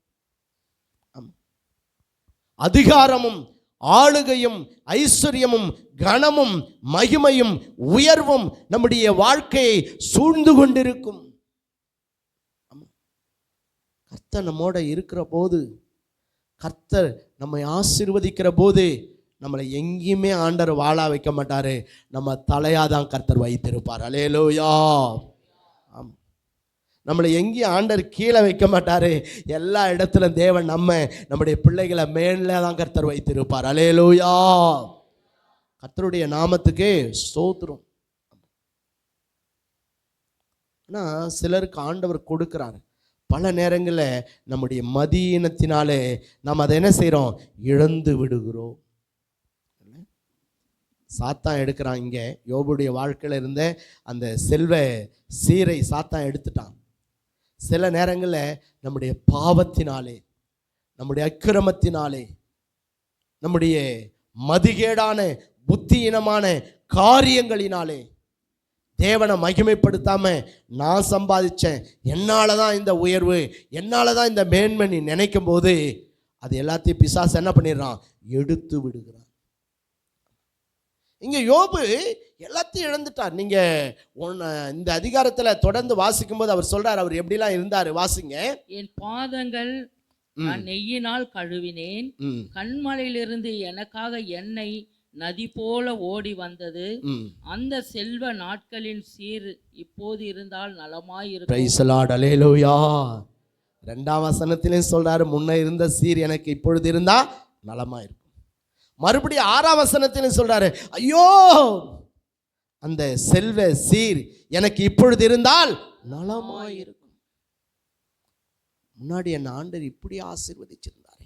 அதிகாரமும் ஆளுகையும் ஐஸ்வர்யமும் கனமும் மகிமையும் உயர்வும் நம்முடைய வாழ்க்கையை சூழ்ந்து கொண்டிருக்கும். கர்த்தர் நம்மோட இருக்கிற போது, கர்த்தர் நம்மை ஆசீர்வதிக்கிற போது நம்மளை எங்கேயுமே ஆண்டவர் வாழா வைக்க மாட்டாரு, நம்ம தலையாதான் கர்த்தர் வைத்திருப்பார். அல்லேலூயா. நம்மளை எங்கேயும் ஆண்டவர் கீழே வைக்க மாட்டாரு. எல்லா இடத்துலும் தேவன் நம்முடைய பிள்ளைகளை மேலே தான் கர்த்தர் வைத்திருப்பார். அல்லேலூயா. கர்த்தருடைய நாமத்துக்கு ஸ்தோத்திரம். ஆனால் சிலருக்கு ஆண்டவர் கொடுக்கிறார். பல நேரங்களில் நம்முடைய மதியினத்தினாலே நாம் அதை என்ன செய்கிறோம், இழந்து விடுகிறோம். சாத்தான் எடுக்கிறான். இங்கே யோபுடைய வாழ்க்கையில் இருந்த அந்த செல்வ சீரை சாத்தான் எடுத்துட்டான். சில நேரங்களில் நம்முடைய பாவத்தினாலே, நம்முடைய அக்கிரமத்தினாலே, நம்முடைய மதிகேடான புத்தியினமான காரியங்களினாலே தேவனை மகிமைப்படுத்தாம நான் சம்பாதிச்சேன், என்னால தான் இந்த உயர்வு, என்னால தான் இந்த மேன்மை நீ நினைக்கும் போது அது எல்லாத்தையும் பிசாசு என்ன பண்ணிடுறான், எடுத்து விடுகிறான். இங்க யோபு எல்லாத்தையும் இழந்துட்டார். நீங்க இந்த அதிகாரத்துல தொடர்ந்து வாசிக்கும் போது அவர் சொல்றார், அவர் எப்படிலாம் இருந்தாரு, வாசிங்க. என் பாதங்கள் நான் நெய்யினால் கழுவினேன், கண்மலையிலிருந்து எனக்காக எண்ணெய் நதி போல ஓடி வந்தது. அந்த செல்வ நாட்களின் சீர் இப்போது இருந்தால் நலமாயிருக்கும். Praise the Lord. அல்லேலூயா. 2ஆம் வசனத்திலும் சொல்றாரு, முன்ன இருந்த சீர் எனக்கு இப்பொழுது இருந்தா நலமாயிருக்கும். மறுபடியும் 6ஆம் வசனத்திலும் சொல்றாரு, ஐயோ அந்த செல்வ சீர் எனக்கு இப்பொழுது இருந்தால் நலமாயிருக்கும். முன்னாடி என் ஆண்டவர் இப்படி ஆசீர்வதிச்சிருந்தாரு,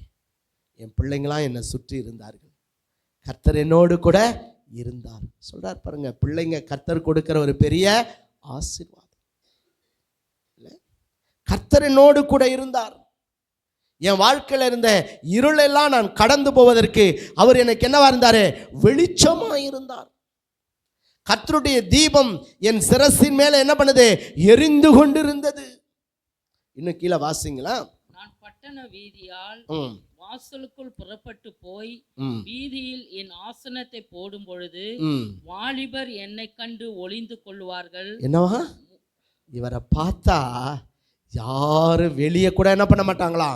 என் பிள்ளைங்களாம் என்னை சுற்றி இருந்தார்கள், கர்த்தர் என்னோடு கூட இருந்தார். சொல்றார் பாருங்க, பிள்ளைங்க கர்த்தர் கொடுக்கிற ஒரு பெரிய ஆசீர்வாதம். கர்த்தர் என்னோடு கூட இருந்தார். என் வாழ்க்கையில் இருந்த இருளெல்லாம் நான் கடந்து போவதற்கு அவர் எனக்கு என்னவா இருந்தாரு? வெளிச்சமா இருந்தார். கர்த்தருடைய தீபம் என் சிரசின் மேல என்ன பண்ணுது? எரிந்து கொண்டிருந்தது. இன்னும் கீழே வாசிங்களா. நான் பட்டண வீதியால் வாசலுக்குள் புறப்பட்டு போய் வீதியில் என் ஆசனத்தை போடும் பொழுது வாலிபர் என்னை கண்டு ஒளிந்து கொள்வார்கள். என்னவா? இவரை பார்த்தா யாரும் வெளியே கூட என்ன பண்ண மாட்டாங்களா?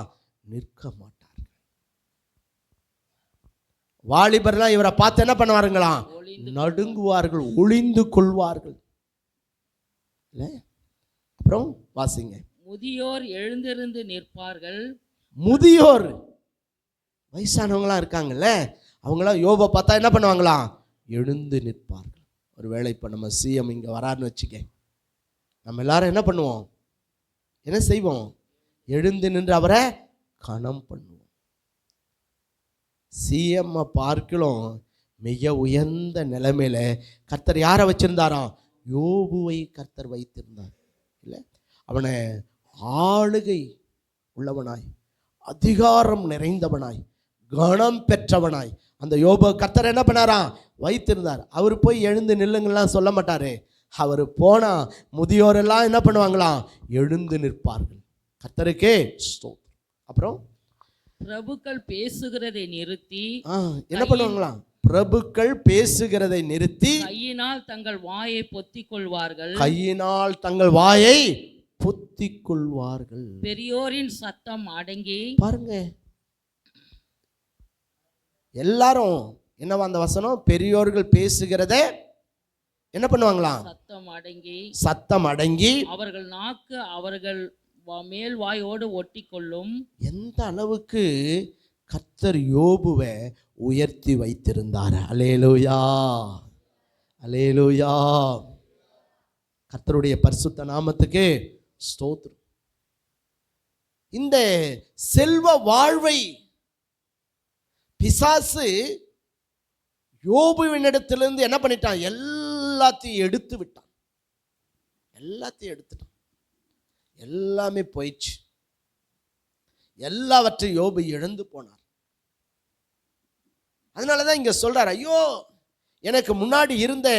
நிற்க மாட்டார்கள். வாலிபர்லாம் இவரை பார்த்து என்ன பண்ணுவாருங்களா? நடுங்குவார்கள், ஒளிந்து கொள்வார்கள். அப்புறம் வாசிங்க. முதியோர் எழுந்திருந்து நிற்பார்கள். முதியோர் வயசானவங்களா இருக்காங்கல்ல, அவங்களாம் யோபை பார்த்தா என்ன பண்ணுவாங்களா? எழுந்து நிற்பார்கள். ஒருவேளை இப்போ நம்ம சிஎம் இங்கே வராருன்னு வச்சுக்க, நம்ம எல்லாரும் என்ன பண்ணுவோம்? என்ன செய்வோம்? எழுந்து நின்று அவரை கணம் பண்ணுவோம். சிஎம் பார்க்கலாம் மிக உயர்ந்த நிலைமையில கர்த்தர் யாரை வச்சிருந்தாராம்? யோபுவை கர்த்தர் வைத்திருந்தார். இல்லை, அவனை ஆளுகை உள்ளவனாய், அதிகாரம் நிறைந்தவனாய், கணம் பெற்றவனாய் அந்த யோபு கர்த்தர் என்ன பண்ணாராம்? வைத்திருந்தார். அவர் போய் எழுந்து நில்லுங்கள்லாம் சொல்ல மாட்டாரு. அவர் போனா முதியோரெல்லாம் என்ன பண்ணுவாங்களாம்? எழுந்து நிற்பார்கள். கர்த்தருக்கே ஸ்தோத்திரம். அப்புறம் பிரபுக்கள் பேசுகிறதை நிறுத்தி என்ன பண்ணுவாங்களாம்? பிரபுக்கள் பேசுகிறதை நிறுத்தி கையினால் தங்கள் வாயை பொத்திக் கொள்வார்கள். கையினால் தங்கள் வாயை பொத்திக் கொள்வார்கள். பெரியோரின் சத்தம் அடங்கி, பாருங்க எல்லாரும் என்னவா அந்த வசனம்? பெரியோர்கள் பேசுகிறத என்ன பண்ணுவாங்களாம்? சத்தம் அடங்கி அவர்கள் நாக்கு அவர்கள் மேல் வாயோடு ஒட்டி கொள்ளும். எந்த அளவுக்கு கர்த்தர் யோபுவை உயர்த்தி வைத்திருந்தார். அல்லேலூயா, அல்லேலூயா. கர்த்தருடைய பரிசுத்த நாமத்துக்கு ஸ்தோத்திரம். இந்த செல்வ வாழ்வை பிசாசு யோபுவினிடத்திலிருந்து என்ன பண்ணிட்டான்? எல்லாத்தையும் எடுத்து விட்டான். எல்லாத்தையும் எடுத்துட்டான். எல்லாமே போயிடுச்சு. எல்லாவற்றையும் யோபு இழந்து போனார். அதனாலதான் இங்க சொல்றார், ஐயோ எனக்கு முன்னாடி இருந்த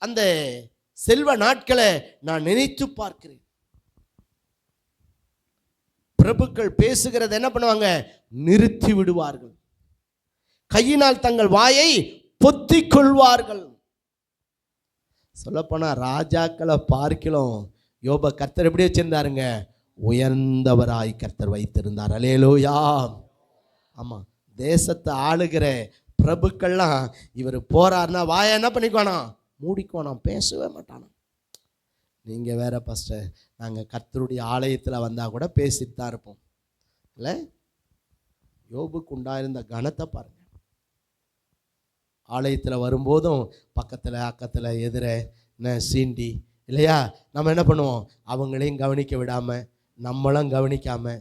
அந்த செல்வ நாட்களை நான் நினைத்து பார்க்கிறேன். பிரபுக்கள் பேசுகிறத என்ன பண்ணுவாங்க? நிறுத்தி விடுவார்கள். கையினால் தங்கள் வாயை பொத்திக் கொள்வார்கள். சொல்லப்போனா ராஜாக்களை பார்க்கலாம் யோப கர்த்தர் எப்படி வச்சிருந்தாருங்க? உயர்ந்தவராய் கர்த்தர் வைத்திருந்தார். அல்லேலூயா. ஆமா, தேசத்தை ஆளுகிற பிரபுக்கள்லாம் இவர் போறாருன்னா வாயை என்ன பண்ணிக்குவானா? மூடிக்குவானாம், பேசவே மாட்டானா. நீங்க வேற பாஸ்டர், நாங்க கர்த்தருடைய ஆலயத்தில் வந்தா கூட பேசிட்டு தான் இருப்போம். இல்ல, யோபுக்கு உண்டாயிருந்த கனத்தை பாருங்க. ஆலயத்தில் வரும்போதும் பக்கத்தில் அக்கத்தில் எதிர சீண்டி இல்லையா, நம்ம என்ன பண்ணுவோம்? அவங்களையும் கவனிக்க விடாமல் நம்மளும் கவனிக்காமல்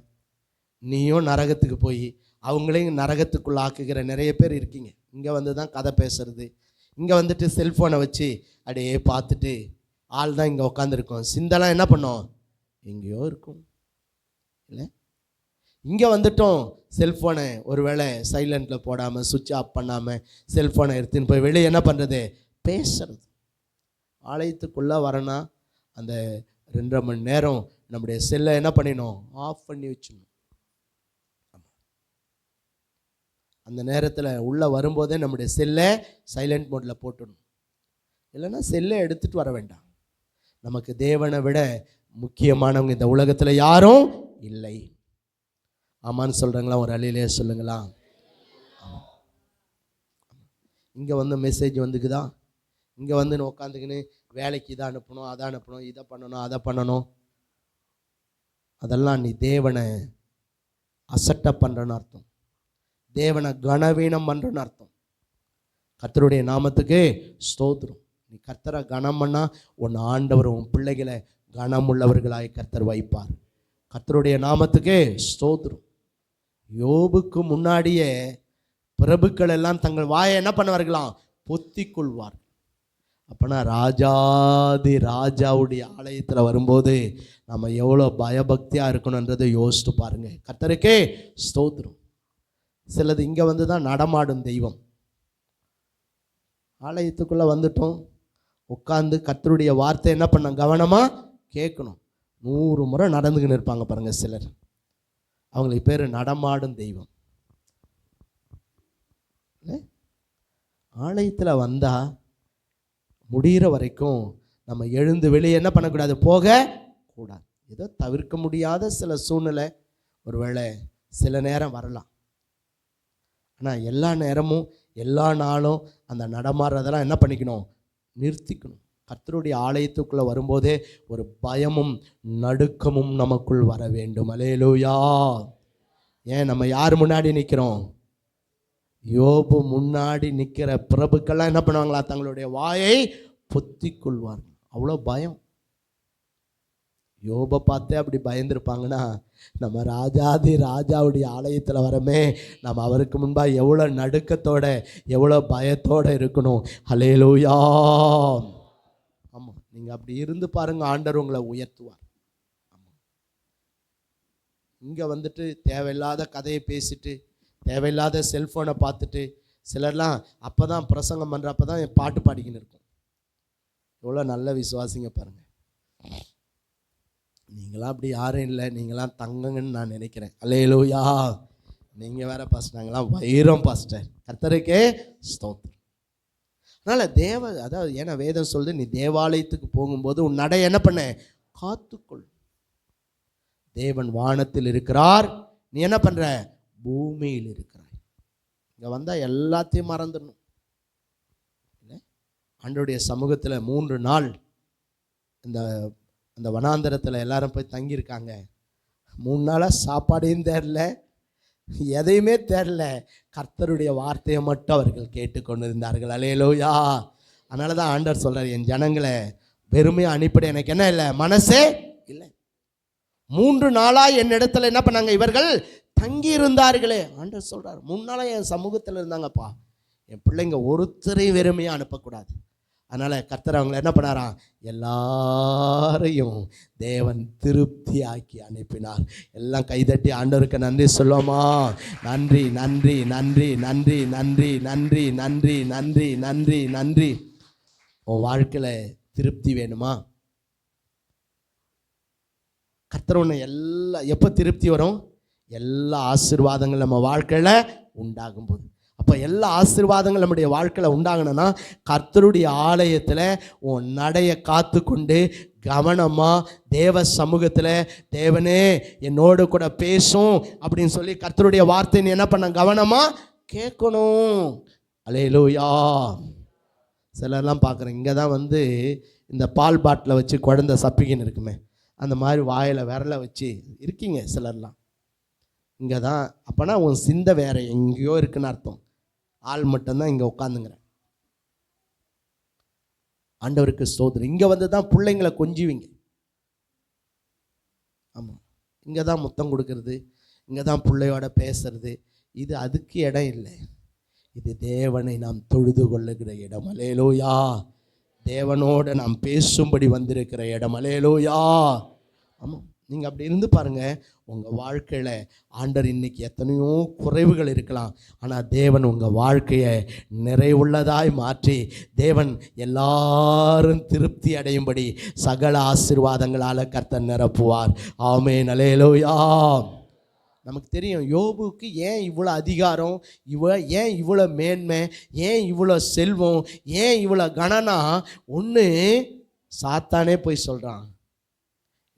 நீயும் நரகத்துக்கு போய் அவங்களையும் நரகத்துக்குள்ள ஆக்குகிற நிறைய பேர் இருக்கீங்க. இங்கே வந்து தான் கதை பேசுறது, இங்கே வந்துட்டு செல்ஃபோனை வச்சு அப்படியே பார்த்துட்டு ஆள் தான் இங்கே உட்காந்துருக்கோம். சிந்தெல்லாம் என்ன பண்ணோம்? எங்கேயோ இருக்கும். இல்லை, இங்கே வந்துட்டோம் செல்ஃபோனை ஒருவேளை சைலண்டில் போடாமல் சுவிட்ச் ஆஃப் பண்ணாமல் செல்ஃபோனை எடுத்துன்னு போய் வெளியே என்ன பண்ணுறது? பேசுறது. ஆலயத்துக்குள்ளே வரனா அந்த 2.5 மணி நேரம் நம்முடைய செல்லை என்ன பண்ணிடணும்? ஆஃப் பண்ணி வச்சிடணும். அந்த நேரத்தில் உள்ளே வரும்போதே நம்முடைய செல்லை சைலண்ட் மோடில் போட்டுடணும். இல்லைன்னா செல்லை எடுத்துகிட்டு வர வேண்டாம். நமக்கு தேவனை விட முக்கியமானவங்க இந்த உலகத்தில் யாரும் இல்லை. ஆமான்னு சொல்கிறாங்களா? ஒரு அலையிலே சொல்லுங்களா? இங்கே வந்து மெசேஜ் வந்துக்குதா? இங்கே வந்து உட்காந்துக்கின்னு வேலைக்கு இதை அனுப்பணும், அதை அனுப்பணும், இதை பண்ணணும், அதை பண்ணணும். அதெல்லாம் நீ தேவனை அசட்டை பண்ணுறன்னு அர்த்தம். தேவனை கனவீனம் பண்ணுறன்னு அர்த்தம். கர்த்தருடைய நாமத்துக்கு ஸ்தோத்திரம். நீ கர்த்தரை கனம் பண்ணால் உன் ஆண்டவர் உன் பிள்ளைகளை கனமுள்ளவர்களாய் கர்த்தர் வைப்பார். கர்த்தருடைய நாமத்துக்கு ஸ்தோத்திரம். யோபுக்கு முன்னாடியே பிரபுக்கள் எல்லாம் தங்கள் வாயை என்ன பண்ணுவார்களாம்? பொத்தி கொள்வார். அப்போனா ராஜாதி ராஜாவுடைய ஆலயத்தில் வரும்போது நம்ம எவ்வளோ பயபக்தியாக இருக்கணுன்றதை யோசித்து பாருங்க. கர்த்தருக்கே ஸ்தோத்திரம். சிலது இங்கே வந்து தான் நடமாடும் தெய்வம். ஆலயத்துக்குள்ளே வந்துட்டோம், உட்காந்து கர்த்தருடைய வார்த்தை என்ன பண்ண கவனமாக கேட்கணும். 100 முறை நடந்துக்கின்னு இருப்பாங்க பாருங்கள் சிலர். அவங்களுக்கு பேர் நடமாடும் தெய்வம். ஆலயத்தில் வந்தால் முடிகிற வரைக்கும் நம்ம எழுந்து வெளியே என்ன பண்ணக்கூடாது? போக கூடாது. ஏதோ தவிர்க்க முடியாத சில சூழ்நிலை ஒருவேளை சில நேரம் வரலாம். ஆனால் எல்லா நேரமும் எல்லா நாளும் அந்த நடமாடுறதெல்லாம் என்ன பண்ணிக்கணும்? நிறுத்திக்கணும். கர்த்தருடைய ஆலயத்துக்குள்ளே வரும்போதே ஒரு பயமும் நடுக்கமும் நமக்குள் வர வேண்டும். அல்லேலூயா. ஏன் நம்ம யார் முன்னாடி நிற்கிறோம்? யோபு முன்னாடி நிற்கிற பிரபுக்கெல்லாம் என்ன பண்ணுவாங்களா? தங்களுடைய வாயை பொத்தி கொள்வார்கள். அவ்வளோ பயம். யோபை பார்த்தே அப்படி பயந்துருப்பாங்கன்னா நம்ம ராஜாதி ராஜாவுடைய ஆலயத்தில் வரமே நம்ம அவருக்கு முன்பாக எவ்வளோ நடுக்கத்தோட எவ்வளோ பயத்தோடு இருக்கணும். அல்லேலூயா. ஆமாம், நீங்கள் அப்படி இருந்து பாருங்கள், ஆண்டவர் உங்களை உயர்த்துவார். ஆமாம், இங்கே வந்துட்டு தேவையில்லாத கதையை பேசிட்டு தேவையில்லாத செல்ஃபோனை பார்த்துட்டு சிலர்லாம் அப்போ தான் பிரசங்கம் பண்ணுறப்ப தான் பாட்டு பாடிக்கின்னு இருக்கும். எவ்வளோ நல்ல விசுவாசிங்க பாருங்கள். நீங்களாம் அப்படி யாரும் இல்லை, நீங்களாம் தங்கங்கன்னு நான் நினைக்கிறேன். அல்லேலூயா. நீங்கள் வேற பாஸ்டர், நாங்களாம் வைரம் பாஸ்டர். கர்த்தருக்கே ஸ்தோத்திரம். அதனால் அதாவது ஏன்னா வேதம் சொல்லுது, நீ தேவாலயத்துக்கு போகும்போது உன் நடை என்ன பண்ண? காத்துக்கொள். தேவன் வானத்தில் இருக்கிறார், நீ என்ன பண்ணுற? பூமியில் இருக்கிறாய். இங்கே வந்தால் எல்லாத்தையும் மறந்துடணும். இல்லை, ஆண்டவருடைய சமூகத்தில் 3 நாள் இந்த வனாந்தரத்தில் எல்லாரும் போய் தங்கியிருக்காங்க. 3 நாளாக சாப்பாடையும் தேரல, எதையுமே தேரல, கர்த்தருடைய வார்த்தையை மட்டும் அவர்கள் கேட்டுக்கொண்டு இருந்தார்கள். அல்லேலூயா. அதனால தான் ஆண்டவர் சொல்கிறார், என் ஜனங்களை வெறுமையாக அனுப்பிட எனக்கு என்ன இல்லை? மனசே இல்லை. 3 நாளாக என் இடத்துல என்ன பண்ணாங்க? இவர்கள் தங்கி இருந்தார்களே. ஆண்டவர் சொல்கிறார், 3 நாளாக என் சமூகத்தில் இருந்தாங்கப்பா, என் பிள்ளைங்க ஒருத்தரையும் வெறுமையாக அனுப்பக்கூடாது. அதனால் கர்த்தர் அவங்களை என்ன பண்ணாராம்? எல்லாரையும் தேவன் திருப்தி ஆக்கி அனுப்பினார். எல்லாம் கைதட்டி ஆண்டவருக்கு நன்றி சொல்லுவோமா? நன்றி நன்றி நன்றி நன்றி நன்றி நன்றி நன்றி நன்றி நன்றி நன்றி. உன் வாழ்க்கையில் திருப்தி வேணுமா? கர்த்தர் உன்னை எப்போ திருப்தி வரும்? எல்லா ஆசீர்வாதங்கள் நம்ம வாழ்க்கையில் உண்டாகும் போது. அப்போ எல்லா ஆசீர்வாதங்கள் நம்முடைய வாழ்க்கையில் உண்டாகணும்னா கர்த்தருடைய ஆலயத்தில் உன் நடையை காத்து கொண்டு கவனமாக தேவ சமூகத்தில், தேவனே என்னோடு கூட பேசும் அப்படின்னு சொல்லி கர்த்தருடைய வார்த்தை நீ என்ன பண்ண? கவனமாக கேட்கணும். அல்லேலூயா. சிலர்லாம் பார்க்குறேன், இங்கே தான் வந்து இந்த பால் பாட்டில் வச்சு குழந்தை சப்பிக்கின்னு இருக்குமே, அந்த மாதிரி வாயில் விரலை வச்சு இருக்கீங்க சிலர்லாம். இங்கே தான். அப்போனா உன் சிந்தை வேறு எங்கேயோ இருக்குன்னு அர்த்தம். ஆள் மட்டும்தான் இங்கே உட்காந்துங்கிறேன். ஆண்டவருக்கு ஸ்தோத்திரம். இங்கே வந்து தான் பிள்ளைங்களை கொஞ்சுவீங்க. ஆமாம், இங்கே தான் முத்தம் கொடுக்கறது, இங்கே தான் பிள்ளையோட பேசுறது. இது அதுக்கு இடம் இல்லை. இது தேவனை நாம் தொழுது கொள்ளுகிற இடம். அல்லேலூயா. தேவனோடு நாம் பேசும்படி வந்திருக்கிற இடம். அல்லேலூயா. ஆமாம், நீங்கள் அப்படி இருந்து பாருங்கள், உங்கள் வாழ்க்கையில் ஆண்டவர் இன்னைக்கு எத்தனையோ குறைவுகள் இருக்கலாம், ஆனால் தேவன் உங்கள் வாழ்க்கையை நிறைவுள்ளதாய் மாற்றி தேவன் எல்லாரும் திருப்தி அடையும்படி சகல ஆசீர்வாதங்களால் கர்த்தர் நிரப்புவார். ஆமென். அல்லேலூயா. நமக்கு தெரியும் யோபுக்கு ஏன் இவ்வளோ அதிகாரம், ஏன் இவ்வளோ மேன்மை, ஏன் இவ்வளோ செல்வம், ஏன் இவ்வளோ கணனா. ஒன்று சாத்தானே போய் சொல்கிறான்,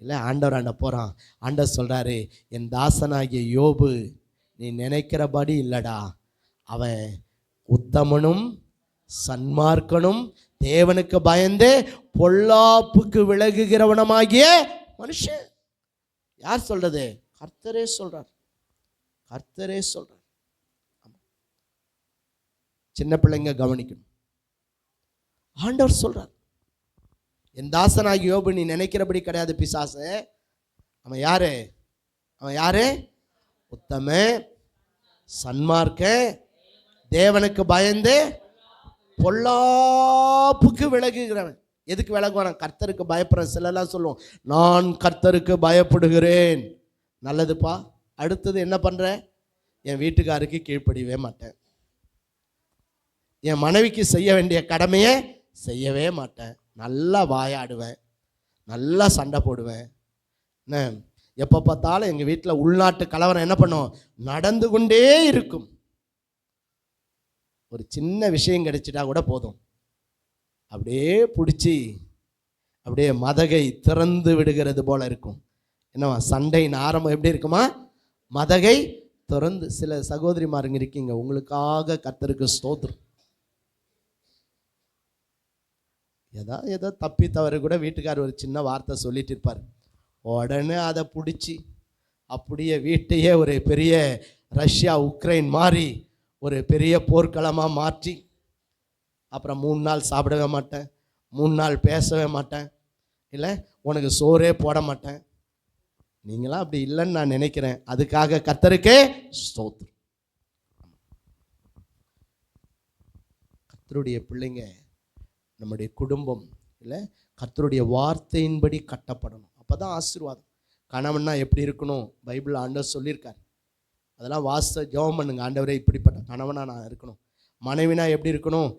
இல்லை ஆண்டவர் ஆண்ட போகிறான். ஆண்டவர் சொல்கிறாரு, என் தாசனாகிய யோபு நீ நினைக்கிறபடி இல்லைடா, அவன் உத்தமனும் சன்மார்க்கனும் தேவனுக்கு பயந்து பொல்லாப்புக்கு விலகுகிறவனமாகிய மனுஷன். யார் சொல்றது? கர்த்தரே சொல்றார். கர்த்தரே சொல்றார். சின்ன பிள்ளைங்க கவனிக்கணும். ஆண்டவர் சொல்றார், என் தாசனாகி யோபு நீ நினைக்கிறபடி கிடையாது பிசாசு. அவன் யாரு? அவன் யாரு? உத்தம சன்மார்க்க தேவனுக்கு பயந்து பொல்லாப்புக்கு விலகுகிறவன். எதுக்கு விலகுவான? கர்த்தருக்கு பயப்படுற. சிலலாம் சொல்லுவோம், நான் கர்த்தருக்கு பயப்படுகிறேன். நல்லதுப்பா. அடுத்தது என்ன பண்ணுறேன்? என் வீட்டுக்காருக்கு கீழ்ப்படியவே மாட்டேன், என் மனைவிக்கு செய்ய வேண்டிய கடமையை செய்யவே மாட்டேன், நல்லா வாயாடுவேன், நல்லா சண்டை போடுவேன். என்ன, எப்போ பார்த்தாலும் எங்கள் வீட்டில் உள்நாட்டு கலவரம் என்ன பண்ணும்? நடந்து கொண்டே இருக்கும். ஒரு சின்ன விஷயம் கிடைச்சிட்டா கூட போதும், அப்படியே பிடிச்சி அப்படியே மதகை திறந்து விடுகிறது போல இருக்கும். என்னவா, சண்டையின் ஆரம்பம் எப்படி இருக்குமா? மதகை திறந்து. சில சகோதரிமாருங்க இருக்கீங்க, உங்களுக்காக கர்த்தருக்கு ஸ்தோத்திரம். ஏதோ தப்பி தவறு கூட வீட்டுக்காரர் ஒரு சின்ன வார்த்தை சொல்லிட்டு இருப்பார், உடனே அதை பிடிச்சி அப்படியே வீட்டையே ஒரு பெரிய ரஷ்யா உக்ரைன் மாதிரி ஒரு பெரிய போர்க்களமாக மாற்றி, அப்புறம் 3 நாள் சாப்பிடவே மாட்டேன், 3 நாள் பேசவே மாட்டேன், இல்லை உனக்கு சோறே போட மாட்டேன். நீங்களாம் அப்படி இல்லைன்னு நான் நினைக்கிறேன். அதுக்காக கர்த்தருக்கே ஸ்தோத்திரம். கர்த்தருடைய பிள்ளைங்க, நம்முடைய குடும்பம் இல்லை கர்த்தருடைய வார்த்தையின்படி கட்டப்படணும். அப்போ தான் ஆசீர்வாதம். கணவன்னா எப்படி இருக்கணும்? பைபிள் ஆண்டவர் சொல்லியிருக்கார். அதெல்லாம் வாச ஜெபம் பண்ணுங்க, ஆண்டவரே இப்படிப்பட்ட கணவனா நான் இருக்கணும். மனைவினா எப்படி இருக்கணும்?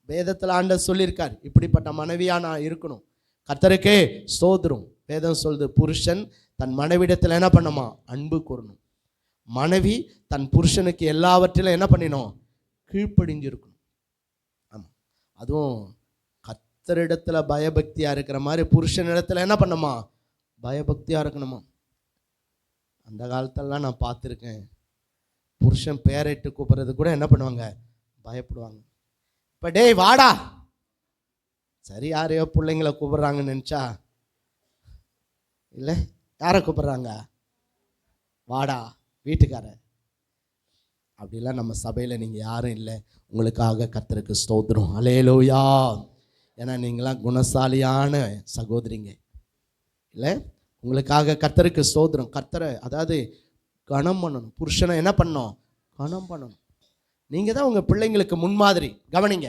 வேதத்தில் ஆண்டவர் சொல்லியிருக்கார், இப்படிப்பட்ட மனைவியா நான் இருக்கணும். கர்த்தருக்கே ஸ்தோத்திரம். வேதம் சொல்லுது, புருஷன் தன் மனைவிடத்தில் என்ன பண்ணுமா? அன்பு கூறணும். மனைவி தன் புருஷனுக்கு எல்லாவற்றிலும் என்ன பண்ணினோம்? கீழ்ப்படிஞ்சிருக்கணும். ஆமாம், அதுவும் கர்த்தரிடத்தில் பயபக்தியாக இருக்கிற மாதிரி புருஷனிடத்தில் என்ன பண்ணுமா? பயபக்தியாக இருக்கணுமா. அந்த காலத்திலலாம் நான் பார்த்துருக்கேன், புருஷன் பேரைட்டு கூப்பிட்றது கூட என்ன பண்ணுவாங்க? பயப்படுவாங்க. இப்போ டேய் வாடா, சரி யாரையோ பிள்ளைங்களை கூப்பிட்றாங்கன்னு நினச்சா, இல்லை யாரை கூப்பிட்றாங்க? வாடா வீட்டுக்கார. அப்படிலாம் நம்ம சபையில் நீங்கள் யாரும் இல்லை. உங்களுக்காக கர்த்தருக்கு ஸ்தோத்திரம். அல்லேலூயா. ஏன்னா நீங்களாம் குணசாலியான சகோதரிங்க இல்லை. உங்களுக்காக கர்த்தருக்கு ஸ்தோத்திரம். கர்த்தரை அதாவது கனம் பண்ணணும். புருஷனை என்ன பண்ணணும்? கனம் பண்ணணும். நீங்கள் தான் உங்கள் பிள்ளைங்களுக்கு முன்மாதிரி. கவனிங்க,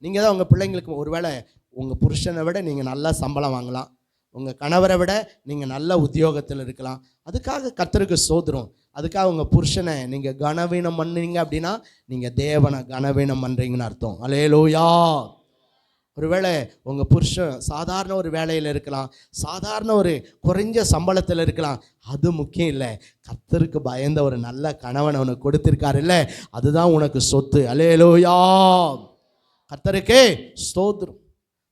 நீங்கள் தான் உங்கள் பிள்ளைங்களுக்கு, ஒருவேளை உங்கள் புருஷனை விட நீங்கள் நல்லா சம்பளம் வாங்கலாம், உங்கள் கணவரை விட நீங்கள் நல்ல உத்தியோகத்தில் இருக்கலாம். அதுக்காக கர்த்தருக்கு ஸ்தோத்திரம். அதுக்காக உங்கள் புருஷனை நீங்கள் கனவீனம் பண்ணீங்க அப்படின்னா நீங்கள் தேவனை கனவீனம் பண்ணுறீங்கன்னு அர்த்தம். அல்லேலூயா. ஒருவேளை உங்கள் புருஷன் சாதாரண ஒரு வேலையில் இருக்கலாம், சாதாரண ஒரு குறைஞ்ச சம்பளத்தில் இருக்கலாம், அது முக்கியம் இல்லை. கர்த்தருக்கு பயந்த ஒரு நல்ல கணவன் உனக்கு கொடுத்திருக்காரு இல்லை, அதுதான் உனக்கு சொத்து. அல்லேலூயா. கர்த்தருக்கே ஸ்தோத்திரம்.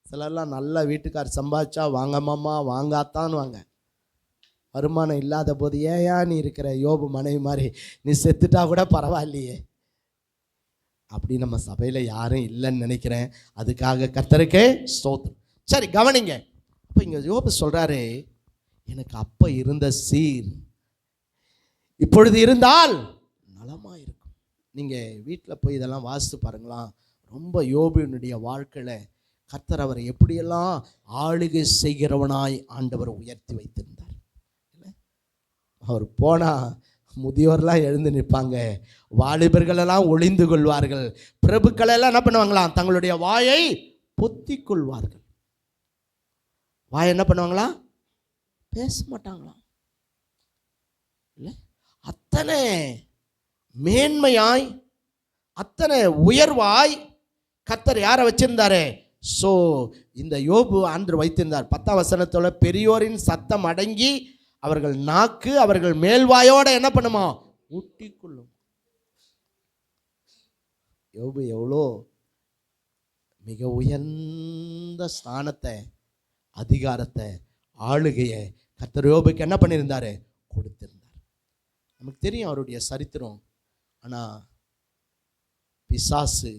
சிலர்லாம் நல்ல வீட்டுக்கார் சம்பாதிச்சா வாங்க மாமா வாங்காத்தான்னு வாங்க, வருமானம் இல்லாத போது ஏயா நீ இருக்கிற யோபு மனைவி மாதிரி, நீ செத்துட்டா கூட பரவாயில்லையே. அப்படி நம்ம சபையில் யாரும் இல்லைன்னு நினைக்கிறேன். அதுக்காக கர்த்தருக்கே ஸ்தோத்திரம். சரி கவனிங்க, அப்போ இங்கே யோபு சொல்கிறாரு, எனக்கு அப்போ இருந்த சீர் இப்பொழுது இருந்தால் நலமாக இருக்கும். நீங்கள் வீட்டில் போய் இதெல்லாம் வாசித்து பாருங்களாம். ரொம்ப யோபுவினுடைய வாழ்க்கையில் கர்த்தர் அவரை எப்படியெல்லாம் ஆளுகை செய்கிறவனாய் ஆண்டவர் உயர்த்தி வைத்திருந்தார். இல்லை, அவர் போனால் முதியோர்லாம் எழுந்து நிற்பாங்க, வாலிபர்களெல்லாம் ஒளிந்து கொள்வார்கள், பிரபுக்களெல்லாம் என்ன பண்ணுவாங்களாம்? தங்களுடைய வாயை பொத்தி கொள்வார்கள். வாய் என்ன பண்ணுவாங்களாம்? பேச மாட்டாங்களாம். இல்லை, அத்தனை மேன்மையாய் அத்தனை உயர்வாய் கர்த்தர் யாரை வச்சிருந்தாரு? ஸோ இந்த யோபு ஆண்டு வைத்திருந்தார். 10ஆம் வசனத்தோட பெரியோரின் சத்தம் அடங்கி அவர்கள் நாக்கு அவர்கள் மேல்வாயோட என்ன பண்ணுமா? ஊட்டிக்கொள்ளும். யோபு எவ்வளோ மிக உயர்ந்த ஸ்தானத்தை, அதிகாரத்தை, ஆளுகையை கர்த்தர் யோபுக்கு என்ன பண்ணியிருந்தாரு? கொடுத்திருந்தார். நமக்கு தெரியும் அவருடைய சரித்திரம். ஆனால் பிசாசு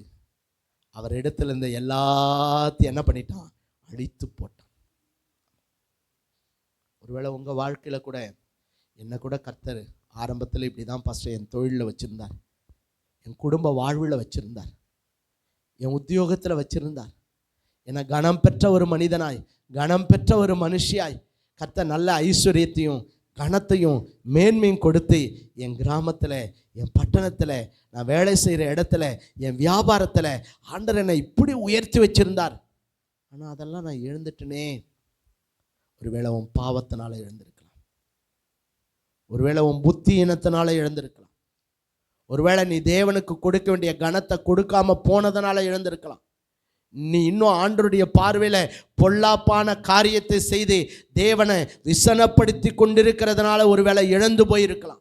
அவர் இடத்துல இருந்த எல்லாத்தையும் என்ன பண்ணிட்டான்? அழித்து போட்டான். ஒருவேளை உங்கள் வாழ்க்கையில் கூட என்ன கூட கர்த்தர் ஆரம்பத்தில் இப்படி தான் ஃபஸ்ட்டு என் தொழிலில் வச்சுருந்தார், என் குடும்ப வாழ்வில் வச்சுருந்தார், என் உத்தியோகத்தில் வச்சுருந்தார், என்னை கனம் பெற்ற ஒரு மனிதனாய், கனம் பெற்ற ஒரு மனுஷியாய் கர்த்தர் நல்ல ஐஸ்வர்யத்தையும் கனத்தையும் மேன்மையும் கொடுத்து என் கிராமத்தில், என் பட்டணத்தில், நான் வேலை செய்கிற இடத்துல, என் வியாபாரத்தில் ஆண்டவர் என்னை இப்படி உயர்த்தி வச்சிருந்தார். ஆனால் அதெல்லாம் நான் இழந்துட்டேனே. ஒருவேளை உன் பாவத்தினால இழந்திருக்கலாம், ஒருவேளை உன் புத்தியினத்தினால இழந்திருக்கலாம், ஒருவேளை நீ தேவனுக்கு கொடுக்க வேண்டிய கனத்தை கொடுக்காம போனதுனால இழந்திருக்கலாம். நீ இன்னும் ஆண்டவருடைய பார்வையில பொல்லாப்பான காரியத்தை செய்து தேவனை விசனப்படுத்தி கொண்டிருக்கிறதுனால ஒருவேளை இழந்து போயிருக்கலாம்.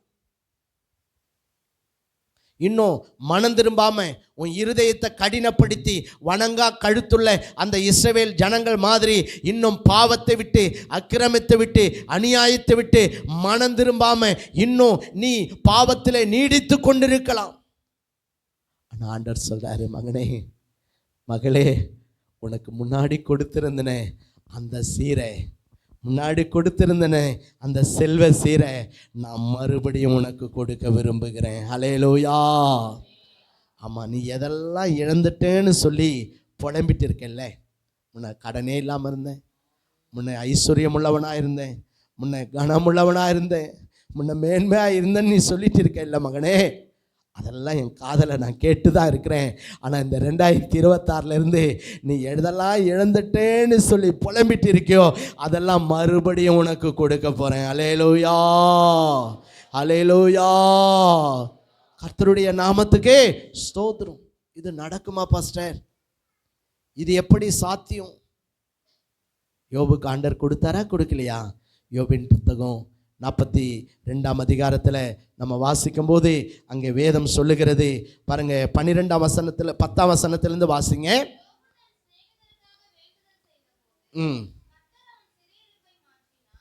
இன்னும் மனம் திரும்பாம உன் இருதயத்தை கடினப்படுத்தி வணங்கா கழுத்துள்ள அந்த இஸ்ரவேல் ஜனங்கள் மாதிரி இன்னும் பாவத்தை விட்டு, அக்கிரமத்தை விட்டு, அநியாயத்தை விட்டு மனம் திரும்பாம இன்னும் நீ பாவத்தில் நீடித்து கொண்டிருக்கலாம். ஆனால் ஆண்டவர் சொல்றாரு, மகனே, மகளே, உனக்கு முன்னாடி கொடுத்திருந்தனே அந்த சீரை, முன்னாடி கொடுத்திருந்தனே அந்த செல்வ சீரை நான் மறுபடியும் உனக்கு கொடுக்க விரும்புகிறேன். ஹல்லேலூயா. ஆமாம், நீ எதெல்லாம் இழந்துட்டேன்னு சொல்லி புலம்பிட்டு இருக்கல்ல. முன்ன கடனே இல்லாமல் இருந்தேன், முன்ன ஐஸ்வர்யம் உள்ளவனாக இருந்தேன், முன்ன கனமுள்ளவனாக இருந்தேன், முன்ன மேன்மையாக இருந்தேன்னு நீ சொல்லிட்டு இருக்க இல்லை மகனே. அதெல்லாம் என் காதலை நான் கேட்டு தான் இருக்கிறேன். ஆனால் இந்த 2026 நீ எதெல்லாம் இழந்துட்டேன்னு சொல்லி புலம்பிட்டு இருக்கியோ அதெல்லாம் மறுபடியும் உனக்கு கொடுக்க போகிறேன். அல்லேலூயா, அல்லேலூயா. கர்த்தருடைய நாமத்துக்கே ஸ்தோத்திரம். இது நடக்குமா பாஸ்டர்? இது எப்படி சாத்தியம்? யோபுக்கு ஆண்டவர் கொடுத்தாரா, கொடுக்கலையா? யோபின் புத்தகம் 42ஆம் அதிகாரத்தில் நம்ம வாசிக்கும் போது அங்கே வேதம் சொல்லுகிறது பாருங்க. 12ஆம் வசனத்தில் 10ஆம் வசனத்திலிருந்து வாசிங்க.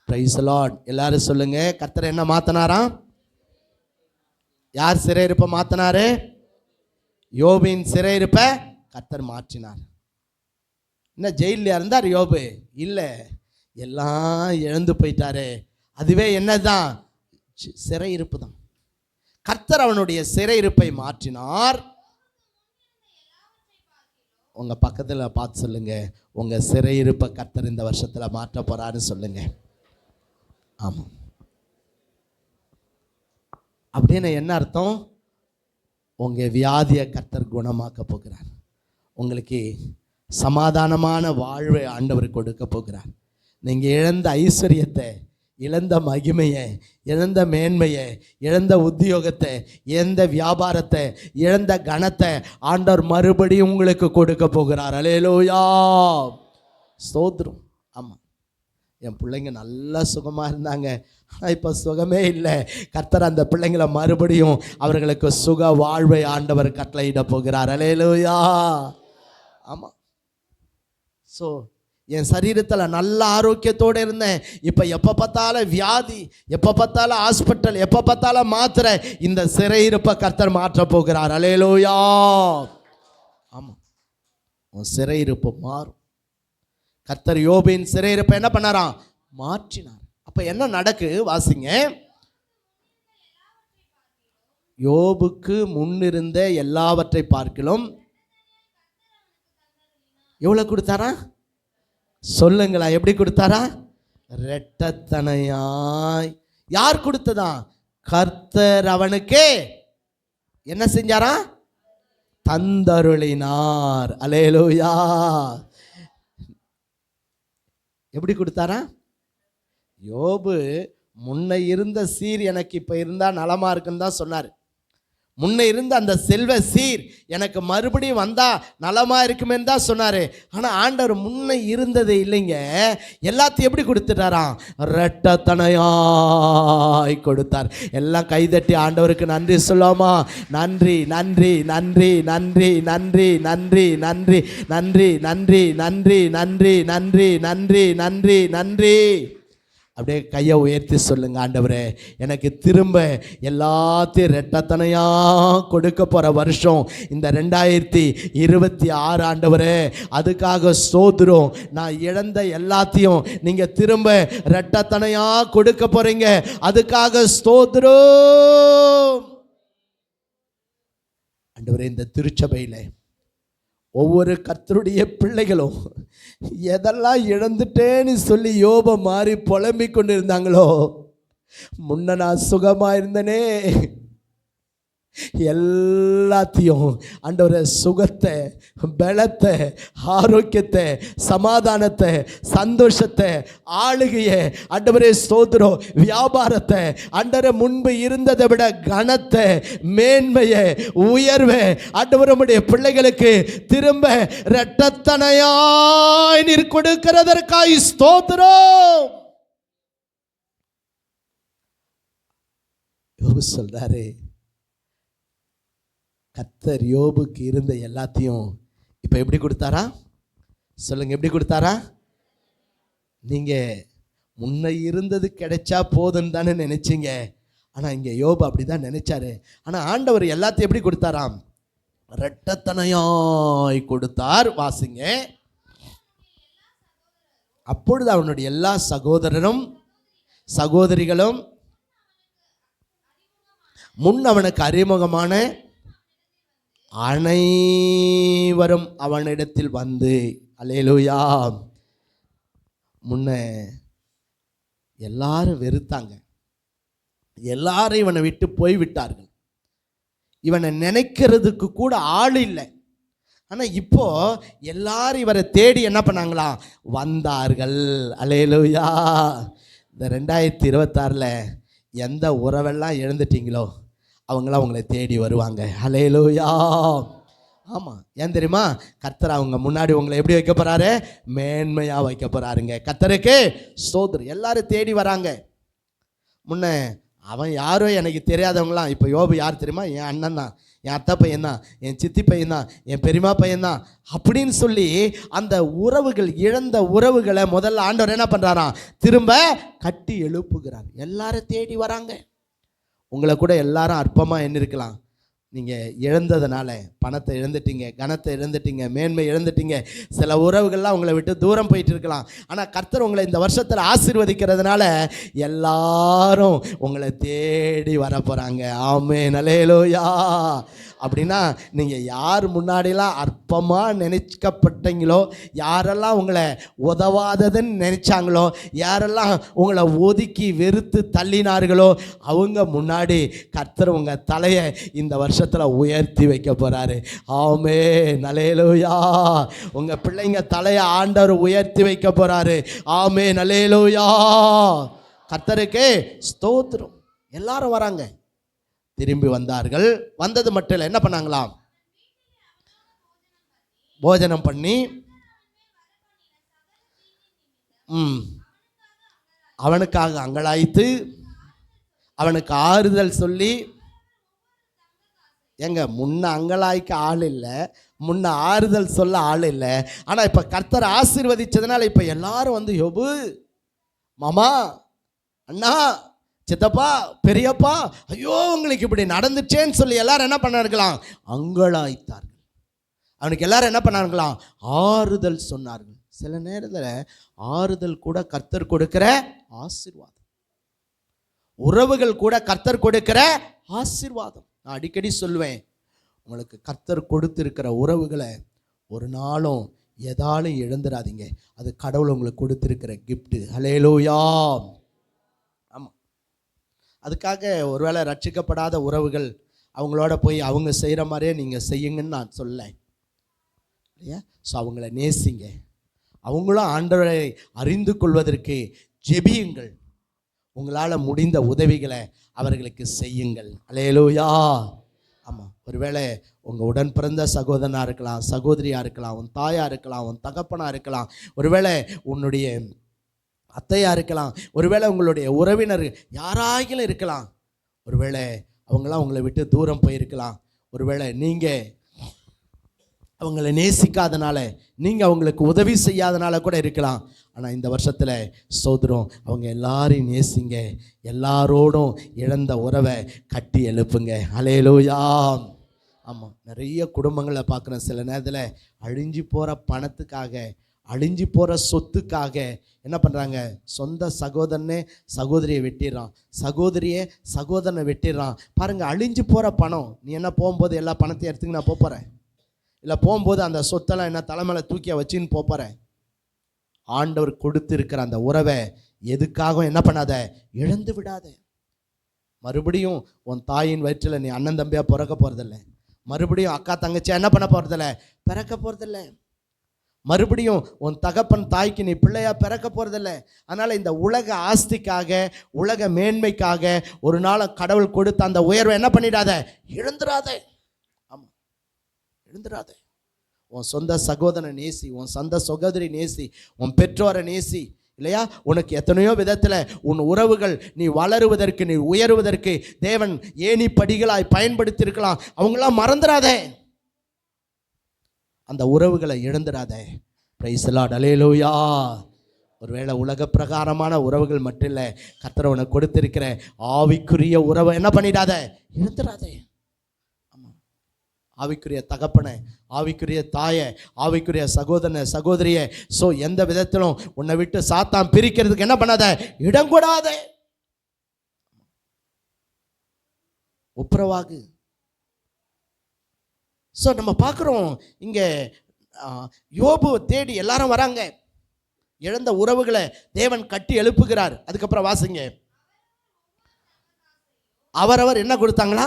Price the Lord. எல்லாரும் சொல்லுங்க, கர்த்தர் என்ன மாத்தினாராம்? யார் சிறையிருப்பை மாத்தினாரு? யோபின் சிறையிருப்பை கர்த்தர் மாற்றினார். என்ன ஜெயிலில் இருந்தார் யோபு? இல்லை, எல்லாம் இழந்து போயிட்டாரு. அதுவே என்னதான்? சிறையிருப்பு தான். கர்த்தர் அவனுடைய சிறையிருப்பை மாற்றினார். உங்க பக்கத்தில் பார்த்து சொல்லுங்க, உங்க சிறையிருப்பை கர்த்தர் இந்த வருஷத்தில் மாற்ற போறாருன்னு சொல்லுங்க. ஆமாம். அப்படின்னு என்ன அர்த்தம்? உங்க வியாதியை கர்த்தர் குணமாக்க போகிறார். உங்களுக்கு சமாதானமான வாழ்வை ஆண்டவர் கொடுக்க போகிறார். நீங்க இழந்த ஐஸ்வர்யத்தை, இழந்த மகிமையை, இழந்த மேன்மையை, இழந்த உத்தியோகத்தை, இழந்த வியாபாரத்தை, இழந்த கனத்தை ஆண்டவர் மறுபடியும் உங்களுக்கு கொடுக்க போகிறார். அல்லேலூயா, ஸ்தோத்திரம். ஆமாம், என் பிள்ளைங்க நல்லா சுகமாக இருந்தாங்க, ஆனால் இப்போ சுகமே இல்லை. கர்த்தர் அந்த பிள்ளைங்களை மறுபடியும் அவர்களுக்கு சுக வாழ்வை ஆண்டவர் கட்டளையிட போகிறார். அல்லேலூயா. ஆமாம். ஸோ என் சரீரத்தில் நல்ல ஆரோக்கியத்தோடு இருந்தேன், இப்போ எப்போ பார்த்தாலும் வியாதி, எப்போ பார்த்தாலும் ஹாஸ்பிட்டல், எப்போ பார்த்தாலும் மாத்திரை. இந்த சிறையிருப்பை கர்த்தர் மாற்ற போகிறார். அல்லேலூயா. ஆமாம், உன் சிறையிருப்பு மாறும். கர்த்தர் யோபின் சிறையிருப்பை என்ன பண்ணாராம்? மாற்றினார். அப்போ என்ன நடக்கு? வாசிங்க. யோபுக்கு முன்னிருந்த எல்லாவற்றை பார்க்கிலும் எவ்வளோ கொடுத்தாரா? சொல்லுங்களா, எப்படி கொடுத்தாரா? இரட்டத்தனையாய். யார் கொடுத்ததா? கர்த்தர் அவனுக்கு என்ன செஞ்சாரா? தந்தருளினார். அல்லேலூயா. எப்படி கொடுத்தாரா? யோபு முன்ன இருந்த சீர் எனக்கு இப்போ இருந்தால் நலமா இருக்குன்னு தான் சொன்னார். முன்ன இருந்த அந்த செல்வ சீர் எனக்கு மறுபடியும் வந்தா நலமா இருக்குமேன்னு தான் சொன்னாரு. ஆனால் ஆண்டவர் முன்ன இருந்தது இல்லைங்க, எல்லாத்தையும் எப்படி கொடுத்துட்டாராம்? இரட்டத்தனையாய் கொடுத்தார். எல்லாம் கைதட்டி ஆண்டவருக்கு நன்றி சொல்லாமா? நன்றி, நன்றி, நன்றி, நன்றி, நன்றி, நன்றி, நன்றி, நன்றி, நன்றி, நன்றி, நன்றி, நன்றி, நன்றி, நன்றி, நன்றி. அப்படியே கையை உயர்த்தி சொல்லுங்க, ஆண்டவரே எனக்கு திரும்ப எல்லாத்தையும் இரட்டத்தனையாக கொடுக்க போகிற வருஷம் இந்த 2026 ஆண்டவரே, அதுக்காக ஸ்தோத்திரம். நான் இழந்த எல்லாத்தையும் நீங்கள் திரும்ப இரட்டத்தனையாக கொடுக்க போகிறீங்க, அதுக்காக ஸ்தோத்திரம். ஆண்டவரே, இந்த திருச்சபையில் ஒவ்வொரு கர்த்தருடைய பிள்ளைகளும் எதெல்லாம் இழந்துட்டேன்னு சொல்லி யோப மாதிரி புலம்பிக் கொண்டு இருந்தாங்களோ முன்ன நான் சுகமா இருந்தனே, எல்லாத்தையும் ஆண்டவரே, சுகத்தை, பலத்தை, ஆரோக்கியத்தை, சமாதானத்தை, சந்தோஷத்தை, ஆளுகையை ஆண்டவரே ஸ்தோத்திரம், வியாபாரத்தை ஆண்டவரே, முன்பு இருந்ததை விட கனத்தை, மேன்மையை, உயர்வை ஆண்டவரே உம்முடைய பிள்ளைகளுக்கு திரும்ப இரட்டத்தனையாய் நீர் கொடுக்கிறதற்காய் ஸ்தோத்திரம். யோபு சொல்றாரு, கர்த்தர் யோபுக்கு இருந்த எல்லாத்தையும் இப்ப எப்படி கொடுத்தாரா? சொல்லுங்க, எப்படி கொடுத்தாரா? நீங்க முன்ன இருந்தது கிடைச்சா போதுன்னு தானே நினைச்சீங்க. ஆனா இங்க யோபு அப்படிதான் நினைச்சாரு. ஆனா ஆண்டவர் எல்லாத்தையும் எப்படி கொடுத்தாராம்? இரட்டத்தனையாய் கொடுத்தார். வாசிங்க. அப்பொழுது அவனுடைய எல்லா சகோதரரும் சகோதரிகளும் முன் அவனுக்கு அறிமுகமான அனைவரும் அவனிடத்தில் வந்து, அல்லேலூயா, முன்ன எல்லாரும் வெறுத்தாங்க, எல்லாரும் இவனை விட்டு போய்விட்டார்கள், இவனை நினைக்கிறதுக்கு கூட ஆள் இல்லை. ஆனால் இப்போ எல்லாரும் இவரை தேடி என்ன பண்ணாங்களாம்? வந்தார்கள். அல்லேலூயா. இந்த 2026 எந்த உறவெல்லாம் இழந்துட்டீங்களோ அவங்களாம் உங்களை தேடி வருவாங்க. அல்லேலூயா. ஆமாம், ஏன் தெரியுமா? கர்த்தர் அவங்க முன்னாடி உங்களை எப்படி வைக்க போகிறாரு? மேன்மையாக வைக்க போகிறாருங்க. கர்த்தருக்கு ஸ்தோத்திரம். எல்லாரும் தேடி வராங்க. முன்ன அவன் யாரோ எனக்கு தெரியாதவங்களாம் இப்போ யோபு யார் தெரியுமா? என் அண்ணன் தான், என் அத்தை பையன் தான், என் சித்தி பையன் தான், என் பெரியமா பையன் தான் அப்படின்னு சொல்லி அந்த உறவுகள், இழந்த உறவுகளை முதல்ல ஆண்டவர் என்ன பண்ணுறாராம்? திரும்ப கட்டி எழுப்புகிறார். எல்லாரும் தேடி வராங்க. உங்களை கூட எல்லாரும் அற்பமாக எண்ணிருக்கலாம். நீங்கள் இழந்ததுனால பணத்தை இழந்துட்டீங்க, கனத்தை இழந்துட்டீங்க, மேன்மை இழந்துட்டீங்க, சில உறவுகள்லாம் உங்களை விட்டு தூரம் போயிட்டு இருக்கலாம். ஆனால் கர்த்தர் உங்களை இந்த வருஷத்தில் ஆசீர்வதிக்கிறதுனால எல்லாரும் உங்களை தேடி வர போகிறாங்க. ஆமென், அல்லேலூயா. அப்படின்னா நீங்கள் யார் முன்னாடிலாம் அற்பமாக நினைக்கப்பட்டீங்களோ, யாரெல்லாம் உங்களை உதவாததுன்னு நினைச்சாங்களோ, யாரெல்லாம் உங்களை ஒதுக்கி வெறுத்து தள்ளினார்களோ, அவங்க முன்னாடி கர்த்தர் உங்கள் தலையை இந்த வருஷத்தில் உயர்த்தி வைக்க போகிறாரு. ஆமென், அல்லேலூயா. உங்கள் பிள்ளைங்க தலையை ஆண்டவர் உயர்த்தி வைக்க போகிறாரு. ஆமென், அல்லேலூயா. கர்த்தருக்கே ஸ்தோத்திரம். எல்லாரும் வராங்க. திரும்பி வந்தார்கள். வந்தது மட்டும் இல்லை, என்ன பண்ணாங்களாம்? போஜனம் பண்ணி அவனுக்காக அங்கலாய்த்து அவனுக்கு ஆறுதல் சொல்லி. எங்க முன்ன அங்கலாய்க்க ஆள் இல்லை, முன்ன ஆறுதல் சொல்ல ஆள் இல்லை. ஆனால் இப்போ கர்த்தர் ஆசீர்வதிச்சதுனால இப்போ எல்லாரும் வந்து, யோபு மாமா, அண்ணா, சித்தப்பா, பெரியப்பா, ஐயோ உங்களுக்கு இப்படி நடந்துச்சேன்னு சொல்லி எல்லாரும் என்ன பண்ணார்களாம்? அங்கலாய்த்தார்கள். அவனுக்கு எல்லாரும் என்ன பண்ணார்களாம்? ஆறுதல் சொன்னார்கள். சில நேரத்தில் ஆறுதல் கூட கர்த்தர் கொடுக்கிற ஆசீர்வாதம். உறவுகள் கூட கர்த்தர் கொடுக்கிற ஆசீர்வாதம். நான் அடிக்கடி சொல்வேன், உங்களுக்கு கர்த்தர் கொடுத்திருக்கிற உறவுகளை ஒரு நாளும் எதாலும் இழந்துடாதீங்க. அது கடவுள் உங்களுக்கு கொடுத்திருக்கிற கிஃப்ட். அல்லேலூயா. ஆமாம், அதுக்காக ஒருவேளை ரட்சிக்கப்படாத உறவுகள் அவங்களோட போய் அவங்க செய்கிற மாதிரியே நீங்கள் செய்யுங்கன்னு நான் சொல்ல இல்லையா. ஸோ அவங்கள நேசிங்க. அவங்களும் ஆண்டவரை அறிந்து கொள்வதற்கு ஜெபியுங்கள். உங்களால் முடிந்த உதவிகளை அவர்களுக்கு செய்யுங்கள். அல்லேலூயா. ஆமாம், ஒருவேளை உங்கள் உடன் பிறந்த சகோதரனாக இருக்கலாம், சகோதரியாக இருக்கலாம், உன் தாயாக இருக்கலாம், உன் தகப்பனாக இருக்கலாம், ஒருவேளை உன்னுடைய அத்தையாக இருக்கலாம், ஒருவேளை உங்களுடைய உறவினர் யாராகிலும் இருக்கலாம். ஒருவேளை அவங்களாம் உங்களை விட்டு தூரம் போயிருக்கலாம். ஒருவேளை நீங்கள் அவங்கள நேசிக்காதனால, நீங்கள் அவங்களுக்கு உதவி செய்யாதனால கூட இருக்கலாம். ஆனால் இந்த வருஷத்தில் ஸ்தோத்திரம், அவங்க எல்லாரையும் நேசிங்க. எல்லாரோடும் இழந்த உறவை கட்டி எழுப்புங்க. அல்லேலூயா. ஆமாம், நிறைய குடும்பங்களை பார்க்குறேன். சில நேரத்தில் அழிஞ்சு போகிற பணத்துக்காக, அழிஞ்சு போகிற சொத்துக்காக என்ன பண்ணுறாங்க? சொந்த சகோதரனே சகோதரியை வெட்டிடுறான், சகோதரியே சகோதரனை வெட்டிடுறான். பாருங்கள், அழிஞ்சு போகிற பணம். நீ என்ன போகும்போது எல்லா பணத்தையும் எடுத்துக்கு நான் போகிறேன், இல்லை போகும்போது அந்த சொத்தெல்லாம் என்ன தலைமையில் தூக்கிய வச்சின்னு போகிறேன். ஆண்டவர் கொடுத்திருக்கிற அந்த உறவை எதுக்காகவும் என்ன பண்ணாத, இழந்து விடாத. மறுபடியும் உன் தாயின் வயிற்றில் நீ அண்ணன் தம்பியாக பிறக்க போகிறதில்ல. மறுபடியும் அக்கா தங்கச்சியா என்ன பண்ண போகிறதில்ல, பிறக்க போகிறதில்ல. மறுபடியும் உன் தகப்பன் தாய்க்கு நீ பிள்ளையா பிறக்க போகிறதில்ல. அதனால் இந்த உலக ஆஸ்திக்காக, உலக மேன்மைக்காக ஒரு நாள் கடவுள் கொடுத்த அந்த உயர்வை என்ன பண்ணிடாத, இழந்துடாத. ஆமாம், இழந்துடாத. உன் சொந்த சகோதரனை நேசி, உன் சொந்த சகோதரி நேசி, உன் பெற்றோரை நேசி. இல்லையா? உனக்கு எத்தனையோ விதத்தில் உன் உறவுகள் நீ வளருவதற்கு, நீ உயருவதற்கு தேவன் ஏணி படிகளாய் பயன்படுத்தியிருக்கலாம். அவங்களாம் மறந்துடாதே, அந்த உறவுகளை இழந்துடாதே. பிரைஸ் தி லார்ட், அல்லேலூயா. ஒருவேளை உலக பிரகாரமான உறவுகள் மட்டும் இல்லை, கர்த்தர் உனக்கு கொடுத்திருக்கிற ஆவிக்குரிய உறவை என்ன பண்ணிடாத, இழந்துடாதே. ஆமாம், ஆவிக்குரிய தகப்பனை, ஆவிக்குரிய தாயை, ஆவிக்குரிய சகோதரனை, சகோதரியை ஸோ எந்த விதத்திலும் உன்னை விட்டு சாத்தான் பிரிக்கிறதுக்கு என்ன பண்ணாத, இடம் கூடாதே. ஒப்புரவாகு. ஸோ நம்ம பார்க்குறோம் இங்கே யோபு தேடி எல்லாரும் வராங்க. இழந்த உறவுகளை தேவன் கட்டி எழுப்புகிறார். அதுக்கப்புறம் வாசிங்க, அவரவர் என்ன கொடுத்தாங்களா,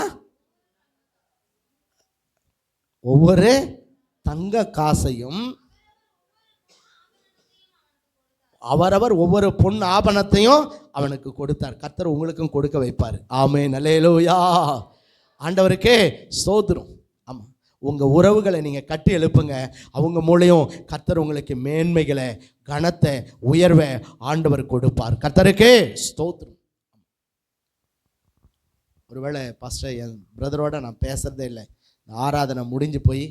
ஒவ்வொரு தங்க காசையும் அவரவர் ஒவ்வொரு பொன் ஆபரணத்தையும் அவனுக்கு கொடுத்தார். கர்த்தர் உங்களுக்கும் கொடுக்க வைப்பார். ஆமென், அல்லேலூயா. ஆண்டவருக்கே ஸ்தோத்திரம். ஆமாம், உங்கள் உறவுகளை நீங்கள் கட்டி எழுப்புங்க. அவங்க மூலியம் கர்த்தர் உங்களுக்கு மேன்மைகளை, கனத்தை, உயர்வை ஆண்டவர் கொடுப்பார். கர்த்தருக்கே ஸ்தோத்திரம். ஒருவேளை பாஸ்டர் என் பிரதரோட நான் பேசுகிறதே இல்லை, ஆராதனை முடிஞ்சு போய்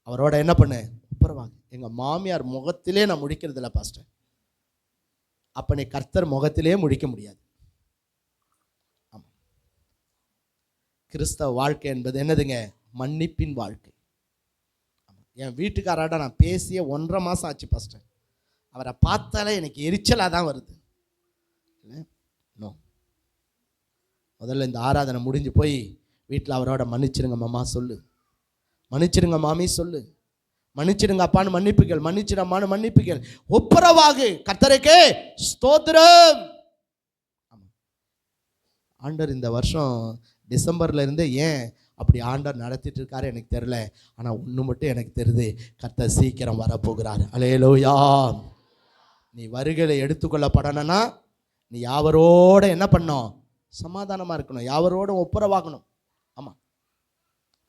அவரோட என்ன பண்ணேன், அப்புறவாங்க. எங்கள் மாமியார் முகத்திலே நான் முடிக்கிறது இல்லை பாஸ்டர். அப்போ நீ கர்த்தர் முகத்திலே முடிக்க முடியாது. ஆமாம், கிறிஸ்தவ வாழ்க்கை என்பது என்னதுங்க, மன்னிப்பின் வாழ்க்கை. என் வீட்டுக்காரோட நான் பேசிய 1.5 மாதம் ஆச்சு பாஸ்டர். அவரை பார்த்தாலே எனக்கு எரிச்சலாக தான் வருது. இல்லை நோ, முதல்ல இந்த ஆராதனை முடிஞ்சு போய் வீட்டில் அவரோட மன்னிச்சிருங்க மாமா சொல்லு, மன்னிச்சிருங்க மாமி சொல்லு, மன்னிச்சிடுங்க அப்பான்னு மன்னிப்புகள், மன்னிச்சிடம்மான்னு மன்னிப்புகள். ஒப்புரவாகு. கர்த்தருக்கே ஸ்தோத்திரம். ஆண்டவர் இந்த வருஷம் டிசம்பர்ல இருந்து ஏன் அப்படி ஆண்டவர் நடத்திட்டு இருக்காரு எனக்கு தெரியல. ஆனால் ஒன்று மட்டும் எனக்கு தெரியுது, கர்த்தர் சீக்கிரம் வரப்போகிறார். அல்லேலூயா. நீ வருகையில் எடுத்துக்கொள்ளப்படணும்னா நீ யாவரோட என்ன பண்ணணும், சமாதானமாக இருக்கணும், யாவரோடும் ஒப்புரவாகணும். ஆமாம்,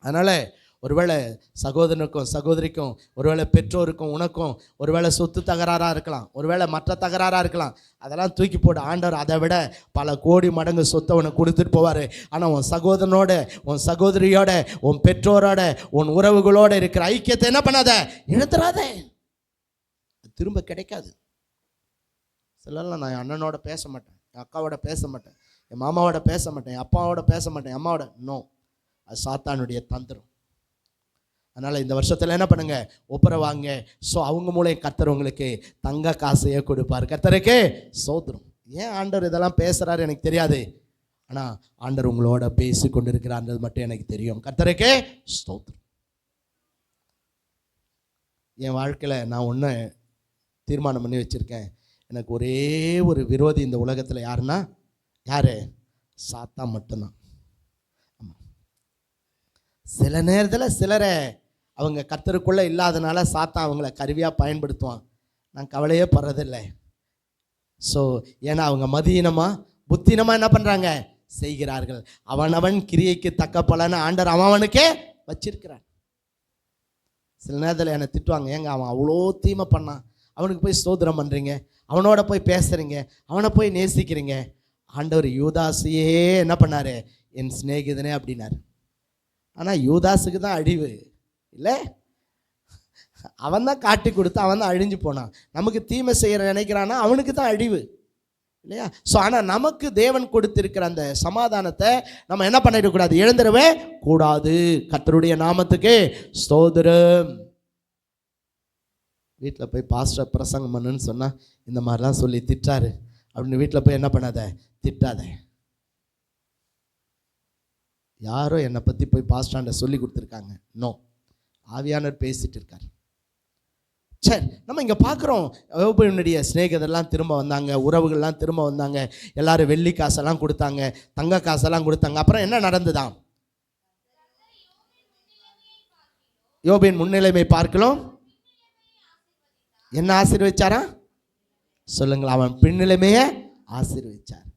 அதனால் ஒருவேளை சகோதரனுக்கும் சகோதரிக்கும், ஒருவேளை பெற்றோருக்கும் உனக்கும் ஒருவேளை சொத்து தகராறாக இருக்கலாம், ஒருவேளை மற்ற தகராறாக இருக்கலாம். அதெல்லாம் தூக்கி போடு. ஆண்டவர் அதை விட பல கோடி மடங்கு சொத்தை உனக்கு கொடுத்துட்டு போவார். ஆனால் உன் சகோதரனோட, உன் சகோதரியோட, உன் பெற்றோரோட, உன் உறவுகளோட இருக்கிற ஐக்கியத்தை என்ன பண்ணாத, இழந்துடாத. திரும்ப கிடைக்காது. சிலர்லாம் நான் என் அண்ணனோட பேச மாட்டேன், என் அக்காவோட பேச மாட்டேன், என் மாமாவோட பேச மாட்டேன், என் அப்பாவோட பேச மாட்டேன், அம்மாவோட. நோ, அது சாத்தானுடைய தந்திரம். அதனால் இந்த வருஷத்தில் என்ன பண்ணுங்க, ஒப்புரவாங்க. ஸோ அவங்க மூலம் கர்த்தர் உங்களுக்கு தங்க காசையே கொடுப்பார். கர்த்தருக்கே ஸ்தோத்திரம். ஏன் ஆண்டவர் இதெல்லாம் பேசுகிறாரு எனக்கு தெரியாது, ஆனால் ஆண்டவர் உங்களோட பேசி கொண்டு இருக்கிறான்றது மட்டும் எனக்கு தெரியும். கர்த்தருக்கே ஸ்தோத்திரம். என் வாழ்க்கையில் நான் ஒன்று தீர்மானம் பண்ணி வச்சுருக்கேன். எனக்கு ஒரே ஒரு விரோதி இந்த உலகத்தில் யாருன்னா, யார்? சாத்தான் மட்டும்தான். ஆமாம், சில நேரத்தில் சிலரை அவங்க கர்த்தருக்குள்ளே இல்லாதனால சாத்தான் அவங்கள கருவியாக பயன்படுத்துவான். நான் கவலையே படுறதில்லை. ஸோ ஏன்னா அவங்க மதியினமாக புத்தினமாக என்ன பண்ணுறாங்க, செய்கிறார்கள். அவனவன் கிரியைக்கு தக்க பலனை ஆண்டவர் அவனுக்கே வச்சிருக்கிறான். சில நேரத்தில் என்னை திட்டுவாங்க, ஏங்க அவன் அவ்வளோ தீமை பண்ணான், அவனுக்கு போய் ஸ்தோத்திரம் பண்ணுறீங்க, அவனோட போய் பேசுகிறீங்க, அவனை போய் நேசிக்கிறீங்க. ஆண்டவர் யூதாஸையே என்ன பண்ணார், என் சிநேகிதனே அப்படின்னாரு. ஆனால் யூதாஸுக்கு தான் அழிவு இல்லை, அவன் தான் காட்டி கொடுத்து அவன் தான் அழிஞ்சு போனான். நமக்கு தீமை செய்ய நினைக்கிறான்னா அவனுக்கு தான் அழிவு இல்லையா? ஸோ ஆனால் நமக்கு தேவன் கொடுத்திருக்கிற அந்த சமாதானத்தை நம்ம என்ன பண்ணிடக்கூடாது, இழந்துடவே கூடாது. கர்த்தருடைய நாமத்துக்கு ஸ்தோத்திரம். வீட்டில் போய் பாஸ்டர் பிரசங்கம் பண்ணுன்னு சொன்னால் இந்த மாதிரிலாம் சொல்லி திட்டாரு அப்படின்னு வீட்டில் போய் என்ன பண்ணாத, திட்டாத. யாரோ என்னை பற்றி போய் பாஸ்டாண்ட சொல்லி கொடுத்துருக்காங்க. நோ, ஆவியானவர் பேசிட்டு இருக்கார். சரி, நம்ம இங்கே பார்க்குறோம் யோபுடைய சிநேகிதர்லாம் திரும்ப வந்தாங்க, உறவுகள்லாம் திரும்ப வந்தாங்க, எல்லாரும் வெள்ளி காசெல்லாம் கொடுத்தாங்க, தங்க காசெல்லாம் கொடுத்தாங்க. அப்புறம் என்ன நடந்துதான்? யோபின் முன்னிலைமை பார்க்கலாம். என்ன ஆசீர்வதிச்சாரா சொல்லுங்களா? அவன் பின்னிலைமையை ஆசீர்வதிச்சார்.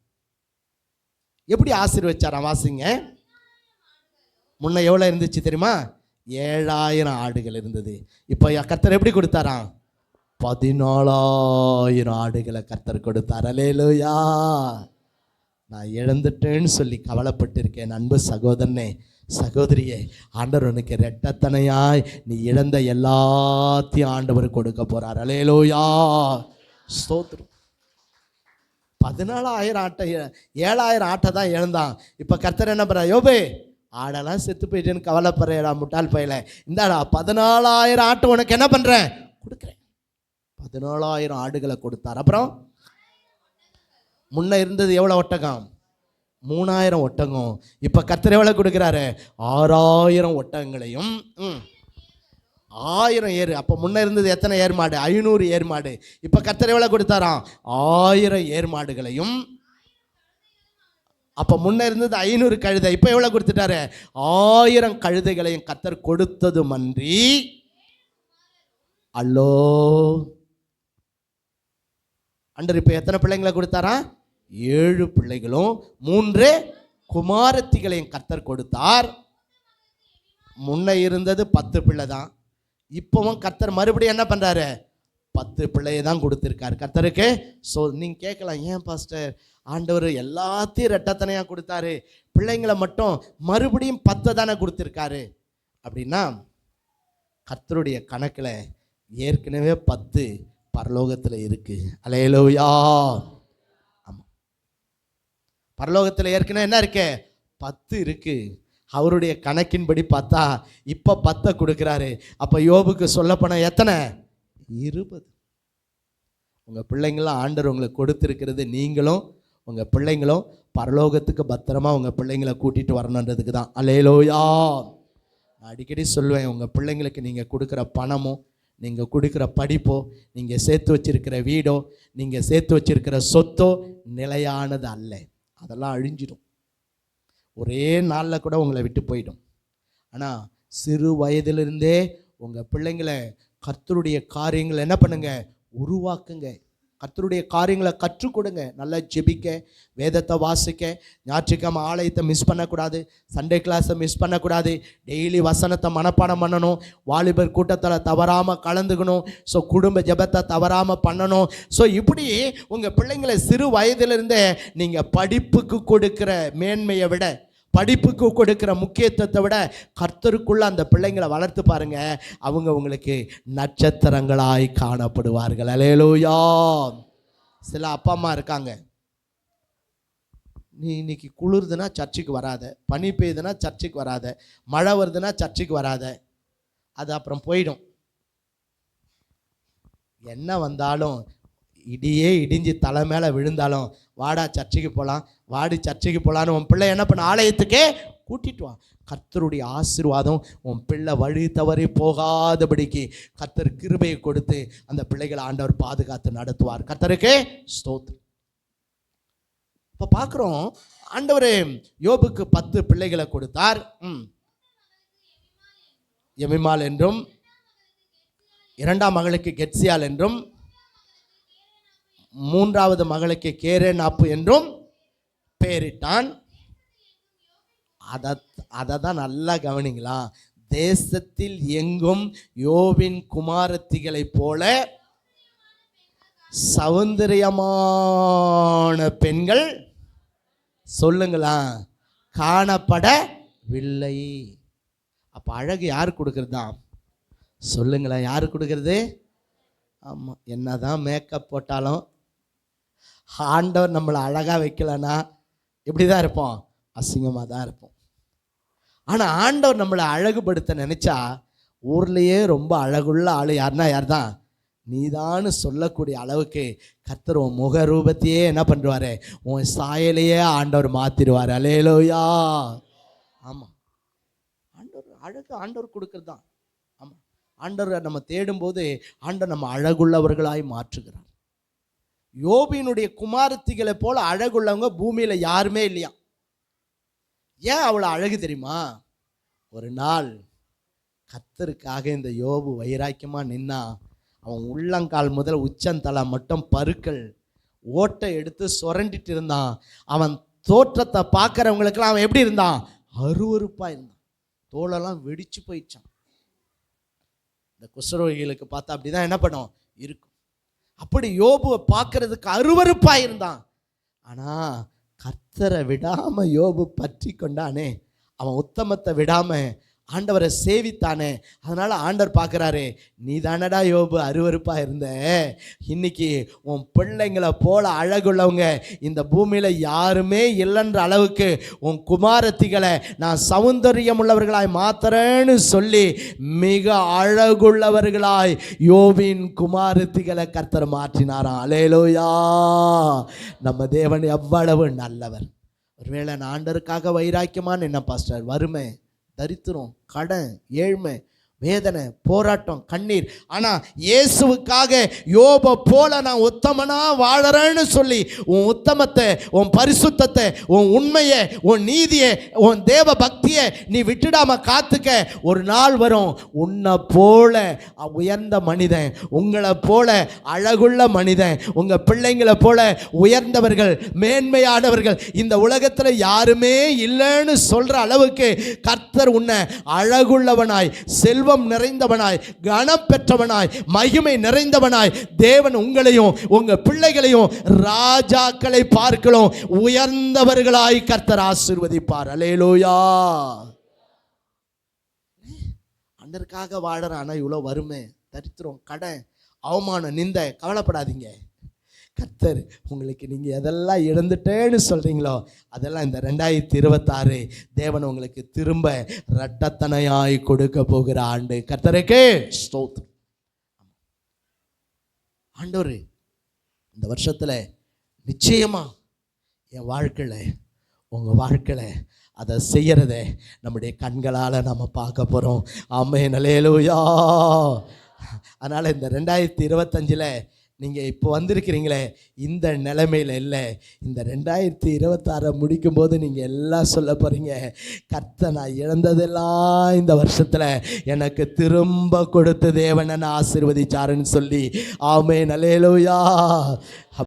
எப்படி ஆசீர்வதிச்சாரா? வாசிங்க. முன்ன எவ்வளோ இருந்துச்சு தெரியுமா? 7,000 ஆடுகள் இருந்தது. இப்போ கர்த்தர் எப்படி கொடுத்தாராம்? 14,000 ஆடுகளை கர்த்தர் கொடுத்தார். அல்லேலூயா. நான் இழந்துட்டேன்னு சொல்லி கவலைப்பட்டு இருக்கேன் அன்பு சகோதரனே, சகோதரியே, ஆண்டவர் உனக்கு ரெட்டத்தனையாய் நீ இழந்த எல்லாத்தையும் ஆண்டவர் கொடுக்க போறார். அல்லேலூயா, ஸ்தோத்திரம். 14,000 ஆட்டை 7,000 ஆட்டை தான் இழந்தான். இப்போ கர்த்தர் என்ன பண்ணுறா? யோபே, ஆடெல்லாம் செத்து போயிட்டேன்னு கவலைப்படுறேடா முட்டாள் பையில, இந்தாடா 14,000 ஆட்டை உனக்கு என்ன பண்ணுறேன்? கொடுக்குறேன். 14,000 ஆடுகளை கொடுத்தார். அப்புறம் முன்ன இருந்தது எவ்வளோ ஒட்டகம்? 3,000 ஒட்டகம். இப்போ கர்த்தர் எவ்வளோ கொடுக்குறாரு? 6,000 ஒட்டகங்களையும் 1000 ஏறு. அப்போ முன்ன இருந்தது எத்தனை ஏர் மாடு? 500 ஏர் மாடு. இப்போ கர்த்தர் எவ்வளோ கொடுத்தாராம்? 1000 ஏர் மாடுகளையும். அப்போ முன்ன இருந்தது 500 கழுதை, இப்போ எவ்வளோ கொடுத்துட்டாரு? 1000 கழுதைகளையும் கர்த்தர் கொடுத்தது மன்றி. அல்லோ அண்டர் இப்போ எத்தனை பிள்ளைங்களை கொடுத்தாரா? 7 பிள்ளைகளும் 3 குமாரத்திகளையும் கர்த்தர் கொடுத்தார். முன்ன இருந்தது 10 பிள்ளை தான். இப்போவும் கர்த்தர் மறுபடியும் என்ன பண்ணுறாரு? 10 பிள்ளையை தான் கொடுத்துருக்காரு கர்த்தருக்கு. ஸோ நீங்கள் கேட்கலாம், ஏன் பாஸ்டர் ஆண்டவர் எல்லாத்தையும் ரெட்டத்தனையாக கொடுத்தாரு, பிள்ளைங்களை மட்டும் மறுபடியும் 10 தானே கொடுத்துருக்காரு அப்படின்னா, கர்த்தருடைய கணக்கில் ஏற்கனவே 10 பரலோகத்தில் இருக்குது. அல்லேலூயா. ஆமாம், பரலோகத்தில் ஏற்கனவே என்ன இருக்கு? 10 இருக்குது. அவருடைய கணக்கின்படி பார்த்தா இப்போ 10 கொடுக்குறாரு. அப்போ யோபுக்கு சொல்லப்போனால் எத்தனை? 20. உங்கள் பிள்ளைங்களாம் ஆண்டவர் உங்களுக்கு கொடுத்துருக்கிறது, நீங்களும் உங்கள் பிள்ளைங்களும் பரலோகத்துக்கு பத்திரமா உங்கள் பிள்ளைங்களை கூட்டிகிட்டு வரணுன்றதுக்கு தான். அல்லேலூயா. நான் அடிக்கடி சொல்லுவேன், உங்கள் பிள்ளைங்களுக்கு நீங்கள் கொடுக்குற பணமோ, நீங்கள் கொடுக்குற படிப்போ, நீங்கள் சேர்த்து வச்சிருக்கிற வீடோ, நீங்கள் சேர்த்து வச்சிருக்கிற சொத்தோ நிலையானது அல்ல. அதெல்லாம் அழிஞ்சிடும், ஒரே நாளில் கூட உங்களை விட்டு போயிடும். ஆனால் சிறு வயதிலிருந்தே உங்கள் பிள்ளைங்களை கர்த்தருடைய காரியங்களை என்ன பண்ணுங்க? உருவாக்குங்க. கர்த்தருடைய காரியங்களை கற்றுக் கொடுங்க. நல்லா ஜெபிக்க, வேதத்தை வாசிக்க, ஞாயிற்றுக்கிழமை ஆலயத்தை மிஸ் பண்ணக்கூடாது, சண்டே கிளாஸை மிஸ் பண்ணக்கூடாது, டெய்லி வசனத்தை மனப்பாடம் பண்ணணும், வாலிபர் கூட்டத்தில் தவறாமல் கலந்துக்கணும், ஸோ குடும்ப ஜெபத்தை தவறாமல் பண்ணணும். ஸோ இப்படி உங்கள் பிள்ளைங்களை சிறு வயதிலிருந்தே நீங்கள் படிப்புக்கு கொடுக்குற மேன்மையை விட, படிப்புக்கு கொடுக்குற முக்கியத்துவத்தை விட கர்த்தருக்குள்ள அந்த பிள்ளைங்களை வளர்த்து பாருங்க, அவங்க உங்களுக்கு நட்சத்திரங்களாய் காணப்படுவார்கள். அல்லேலூயா. சில அப்பா அம்மா இருக்காங்க, நீ இன்னைக்கு குளிர்துன்னா சர்ச்சுக்கு வராத, பனி பெய்யுதுன்னா சர்ச்சுக்கு வராத, மழை வருதுன்னா சர்ச்சுக்கு வராத, அது அப்புறம் போயிடும். என்ன வந்தாலும், இடியே இடிஞ்சு தலை மேலே விழுந்தாலும், வாடா சர்ச்சுக்கு போகலாம், வாடி சர்ச்சுக்கு போகலான்னு உன் பிள்ளை என்ன பண்ண? ஆலயத்துக்கே கூட்டிட்டு வா. கர்த்தருடைய ஆசீர்வாதம் உன் பிள்ளை வழி தவறி போகாதபடிக்கு கர்த்தர் கிருபையை கொடுத்து அந்த பிள்ளைகளை ஆண்டவர் பாதுகாத்து நடத்துவார். கர்த்தருக்கே ஸ்தோத்திரம். இப்போ பார்க்குறோம், ஆண்டவர் யோபுக்கு 10 பிள்ளைகளை கொடுத்தார். எமிமால் என்றும், 2ஆம் மகளுக்கு கெத்சியால் என்றும், 3வது மகளுக்கு கேரேனாப்பு என்றும் பெயரிட்டான். அதை தான் நல்லா கவனிங்களா. தேசத்தில் எங்கும் யோபின் குமாரத்திகளை போல சௌந்தரியமான பெண்கள் சொல்லுங்களா காணப்படவில்லை. அப்போ அழகு யார் கொடுக்கறது தான்? சொல்லுங்களா, யார் கொடுக்கறது? ஆமாம், என்னதான் மேக்கப் போட்டாலும் ஆண்டவர் நம்மளை அழகாக வைக்கலன்னா எப்படி தான் இருப்போம்? அசிங்கமாக தான் இருப்போம். ஆனால் ஆண்டவர் நம்மளை அழகுபடுத்த நினச்சா ஊர்லேயே ரொம்ப அழகுள்ள ஆள் யாருன்னா யார் தான்? நீதான்னு சொல்லக்கூடிய அளவுக்கு கர்த்தர் உன் முக ரூபத்தையே என்ன பண்ணுவார்? உன் சாயலையே ஆண்டவர் மாற்றிடுவார். அல்லேலூயா. ஆமாம், ஆண்டவர் அழகு ஆண்டவர் கொடுக்கறது தான். ஆமாம், ஆண்டவரை நம்ம தேடும்போது ஆண்டவர் நம்ம அழகுள்ளவர்களாய் மாற்றுகிறார். யோபினுடைய குமாரத்திகளை போல அழகுள்ளவங்க பூமியில யாருமே இல்லையா. ஏன் அவ்வளோ அழகு தெரியுமா? ஒரு நாள் கர்த்தருக்காக இந்த யோபு வைராக்கியமா நின்னா, அவன் உள்ளங்கால் முதல் உச்சந்தலை மட்டும் பருக்கள் ஓட்டை எடுத்து சுரண்டிட்டு இருந்தான். அவன் தோற்றத்தை பார்க்குறவங்களுக்கெல்லாம் அவன் எப்படி இருந்தான்? அருவருப்பாக இருந்தான். தோலெல்லாம் வெடிச்சு போயிடுச்சான். இந்த குஷ்டரோகிகளுக்கு பார்த்தா அப்படிதான் என்ன பண்ணும் இருக்கும். அப்படி யோபுவை பார்க்கறதுக்கு அருவருப்பாக இருந்தான். ஆனால் கர்த்தரை விடாம யோபு பற்றி கொண்டானே, அவன் உத்தமத்தை விடாம ஆண்டவரை சேவித்தானே, அதனால ஆண்டவர் பார்க்குறாரு, நீ தானடா யோபு அருவருப்பாக இருந்த, இன்னைக்கு உன் பிள்ளைங்களை போல அழகுள்ளவங்க இந்த பூமியில் யாருமே இல்லைன்ற அளவுக்கு உன் குமாரத்திகளை நான் சௌந்தரியம் உள்ளவர்களாய் மாத்துறேன்னு சொல்லி மிக அழகுள்ளவர்களாய் யோபின் குமாரத்திகளை கர்த்தர் மாற்றினாராம். அல்லேலூயா! நம்ம தேவன் எவ்வளவு நல்லவர். ஒருவேளை நான் ஆண்டவருக்காக வைராக்கியமான என்ன பாஸ்டர், வறுமை, தரித்திரம், கடன், ஏழ்மை, வேதனை, போராட்டம், கண்ணீர், ஆனால் இயேசுவுக்காக யோபை போல நான் உத்தமனா வாழறேன்னு சொல்லி உன் உத்தமத்தை, உன் பரிசுத்தத்தை, உன் உண்மையை, உன் நீதியை, உன் தேவ பக்தியை நீ விட்டுடாம காத்துக்க. ஒரு நாள் வரும், உன்னை போல உயர்ந்த மனிதன், உங்களை போல அழகுள்ள மனிதன், உங்கள் பிள்ளைங்களை போல உயர்ந்தவர்கள், மேன்மையானவர்கள் இந்த உலகத்தில் யாருமே இல்லைன்னு சொல்கிற அளவுக்கு கர்த்தர் உன்னை அழகுள்ளவனாய், செல்வம் நிறைந்தவனாய், கனம் பெற்றவனாய், மகிமை நிறைந்தவனாய் தேவன் உங்களையும் உங்க பிள்ளைகளையும் ராஜாக்களை பார்க்கலாம் உயர்ந்தவர்களாய் கர்த்தர் ஆசீர்வதிப்பார். அல்லேலூயா! அண்டருக்காக வாழறானா இவ்வளோ வறுமை, தரித்திரம், கடன், அவமானம், நிந்தை, கவலைப்படாதீங்க. கர்த்தர் உங்களுக்கு நீங்கள் எதெல்லாம் இழந்துட்டேன்னு சொல்கிறீங்களோ அதெல்லாம் இந்த 2026 தேவன் உங்களுக்கு திரும்ப இரட்டத்தனையாய் கொடுக்க போகிற ஆண்டு. கர்த்தருக்கே ஸ்தோத்திரம். ஆண்டவர் இந்த வருஷத்தில் நிச்சயமா என் வாழ்க்கையில், உங்கள் வாழ்க்கையில் அதை செய்யறத நம்முடைய கண்களால் நம்ம பார்க்க போகிறோம். ஆமென், அல்லேலூயா! அதனால் இந்த 2025 நீங்கள் இப்போ வந்திருக்கிறீங்களே இந்த நிலைமையில் இல்லை, இந்த 2026 முடிக்கும் போது நீங்கள் எல்லாம் சொல்ல போகிறீங்க, கர்த்தர் நான் இழந்ததெல்லாம் இந்த வருஷத்தில் எனக்கு திரும்ப கொடுத்து தேவனை ஆசீர்வதிச்சாருன்னு சொல்லி. ஆமென், அல்லேலூயா!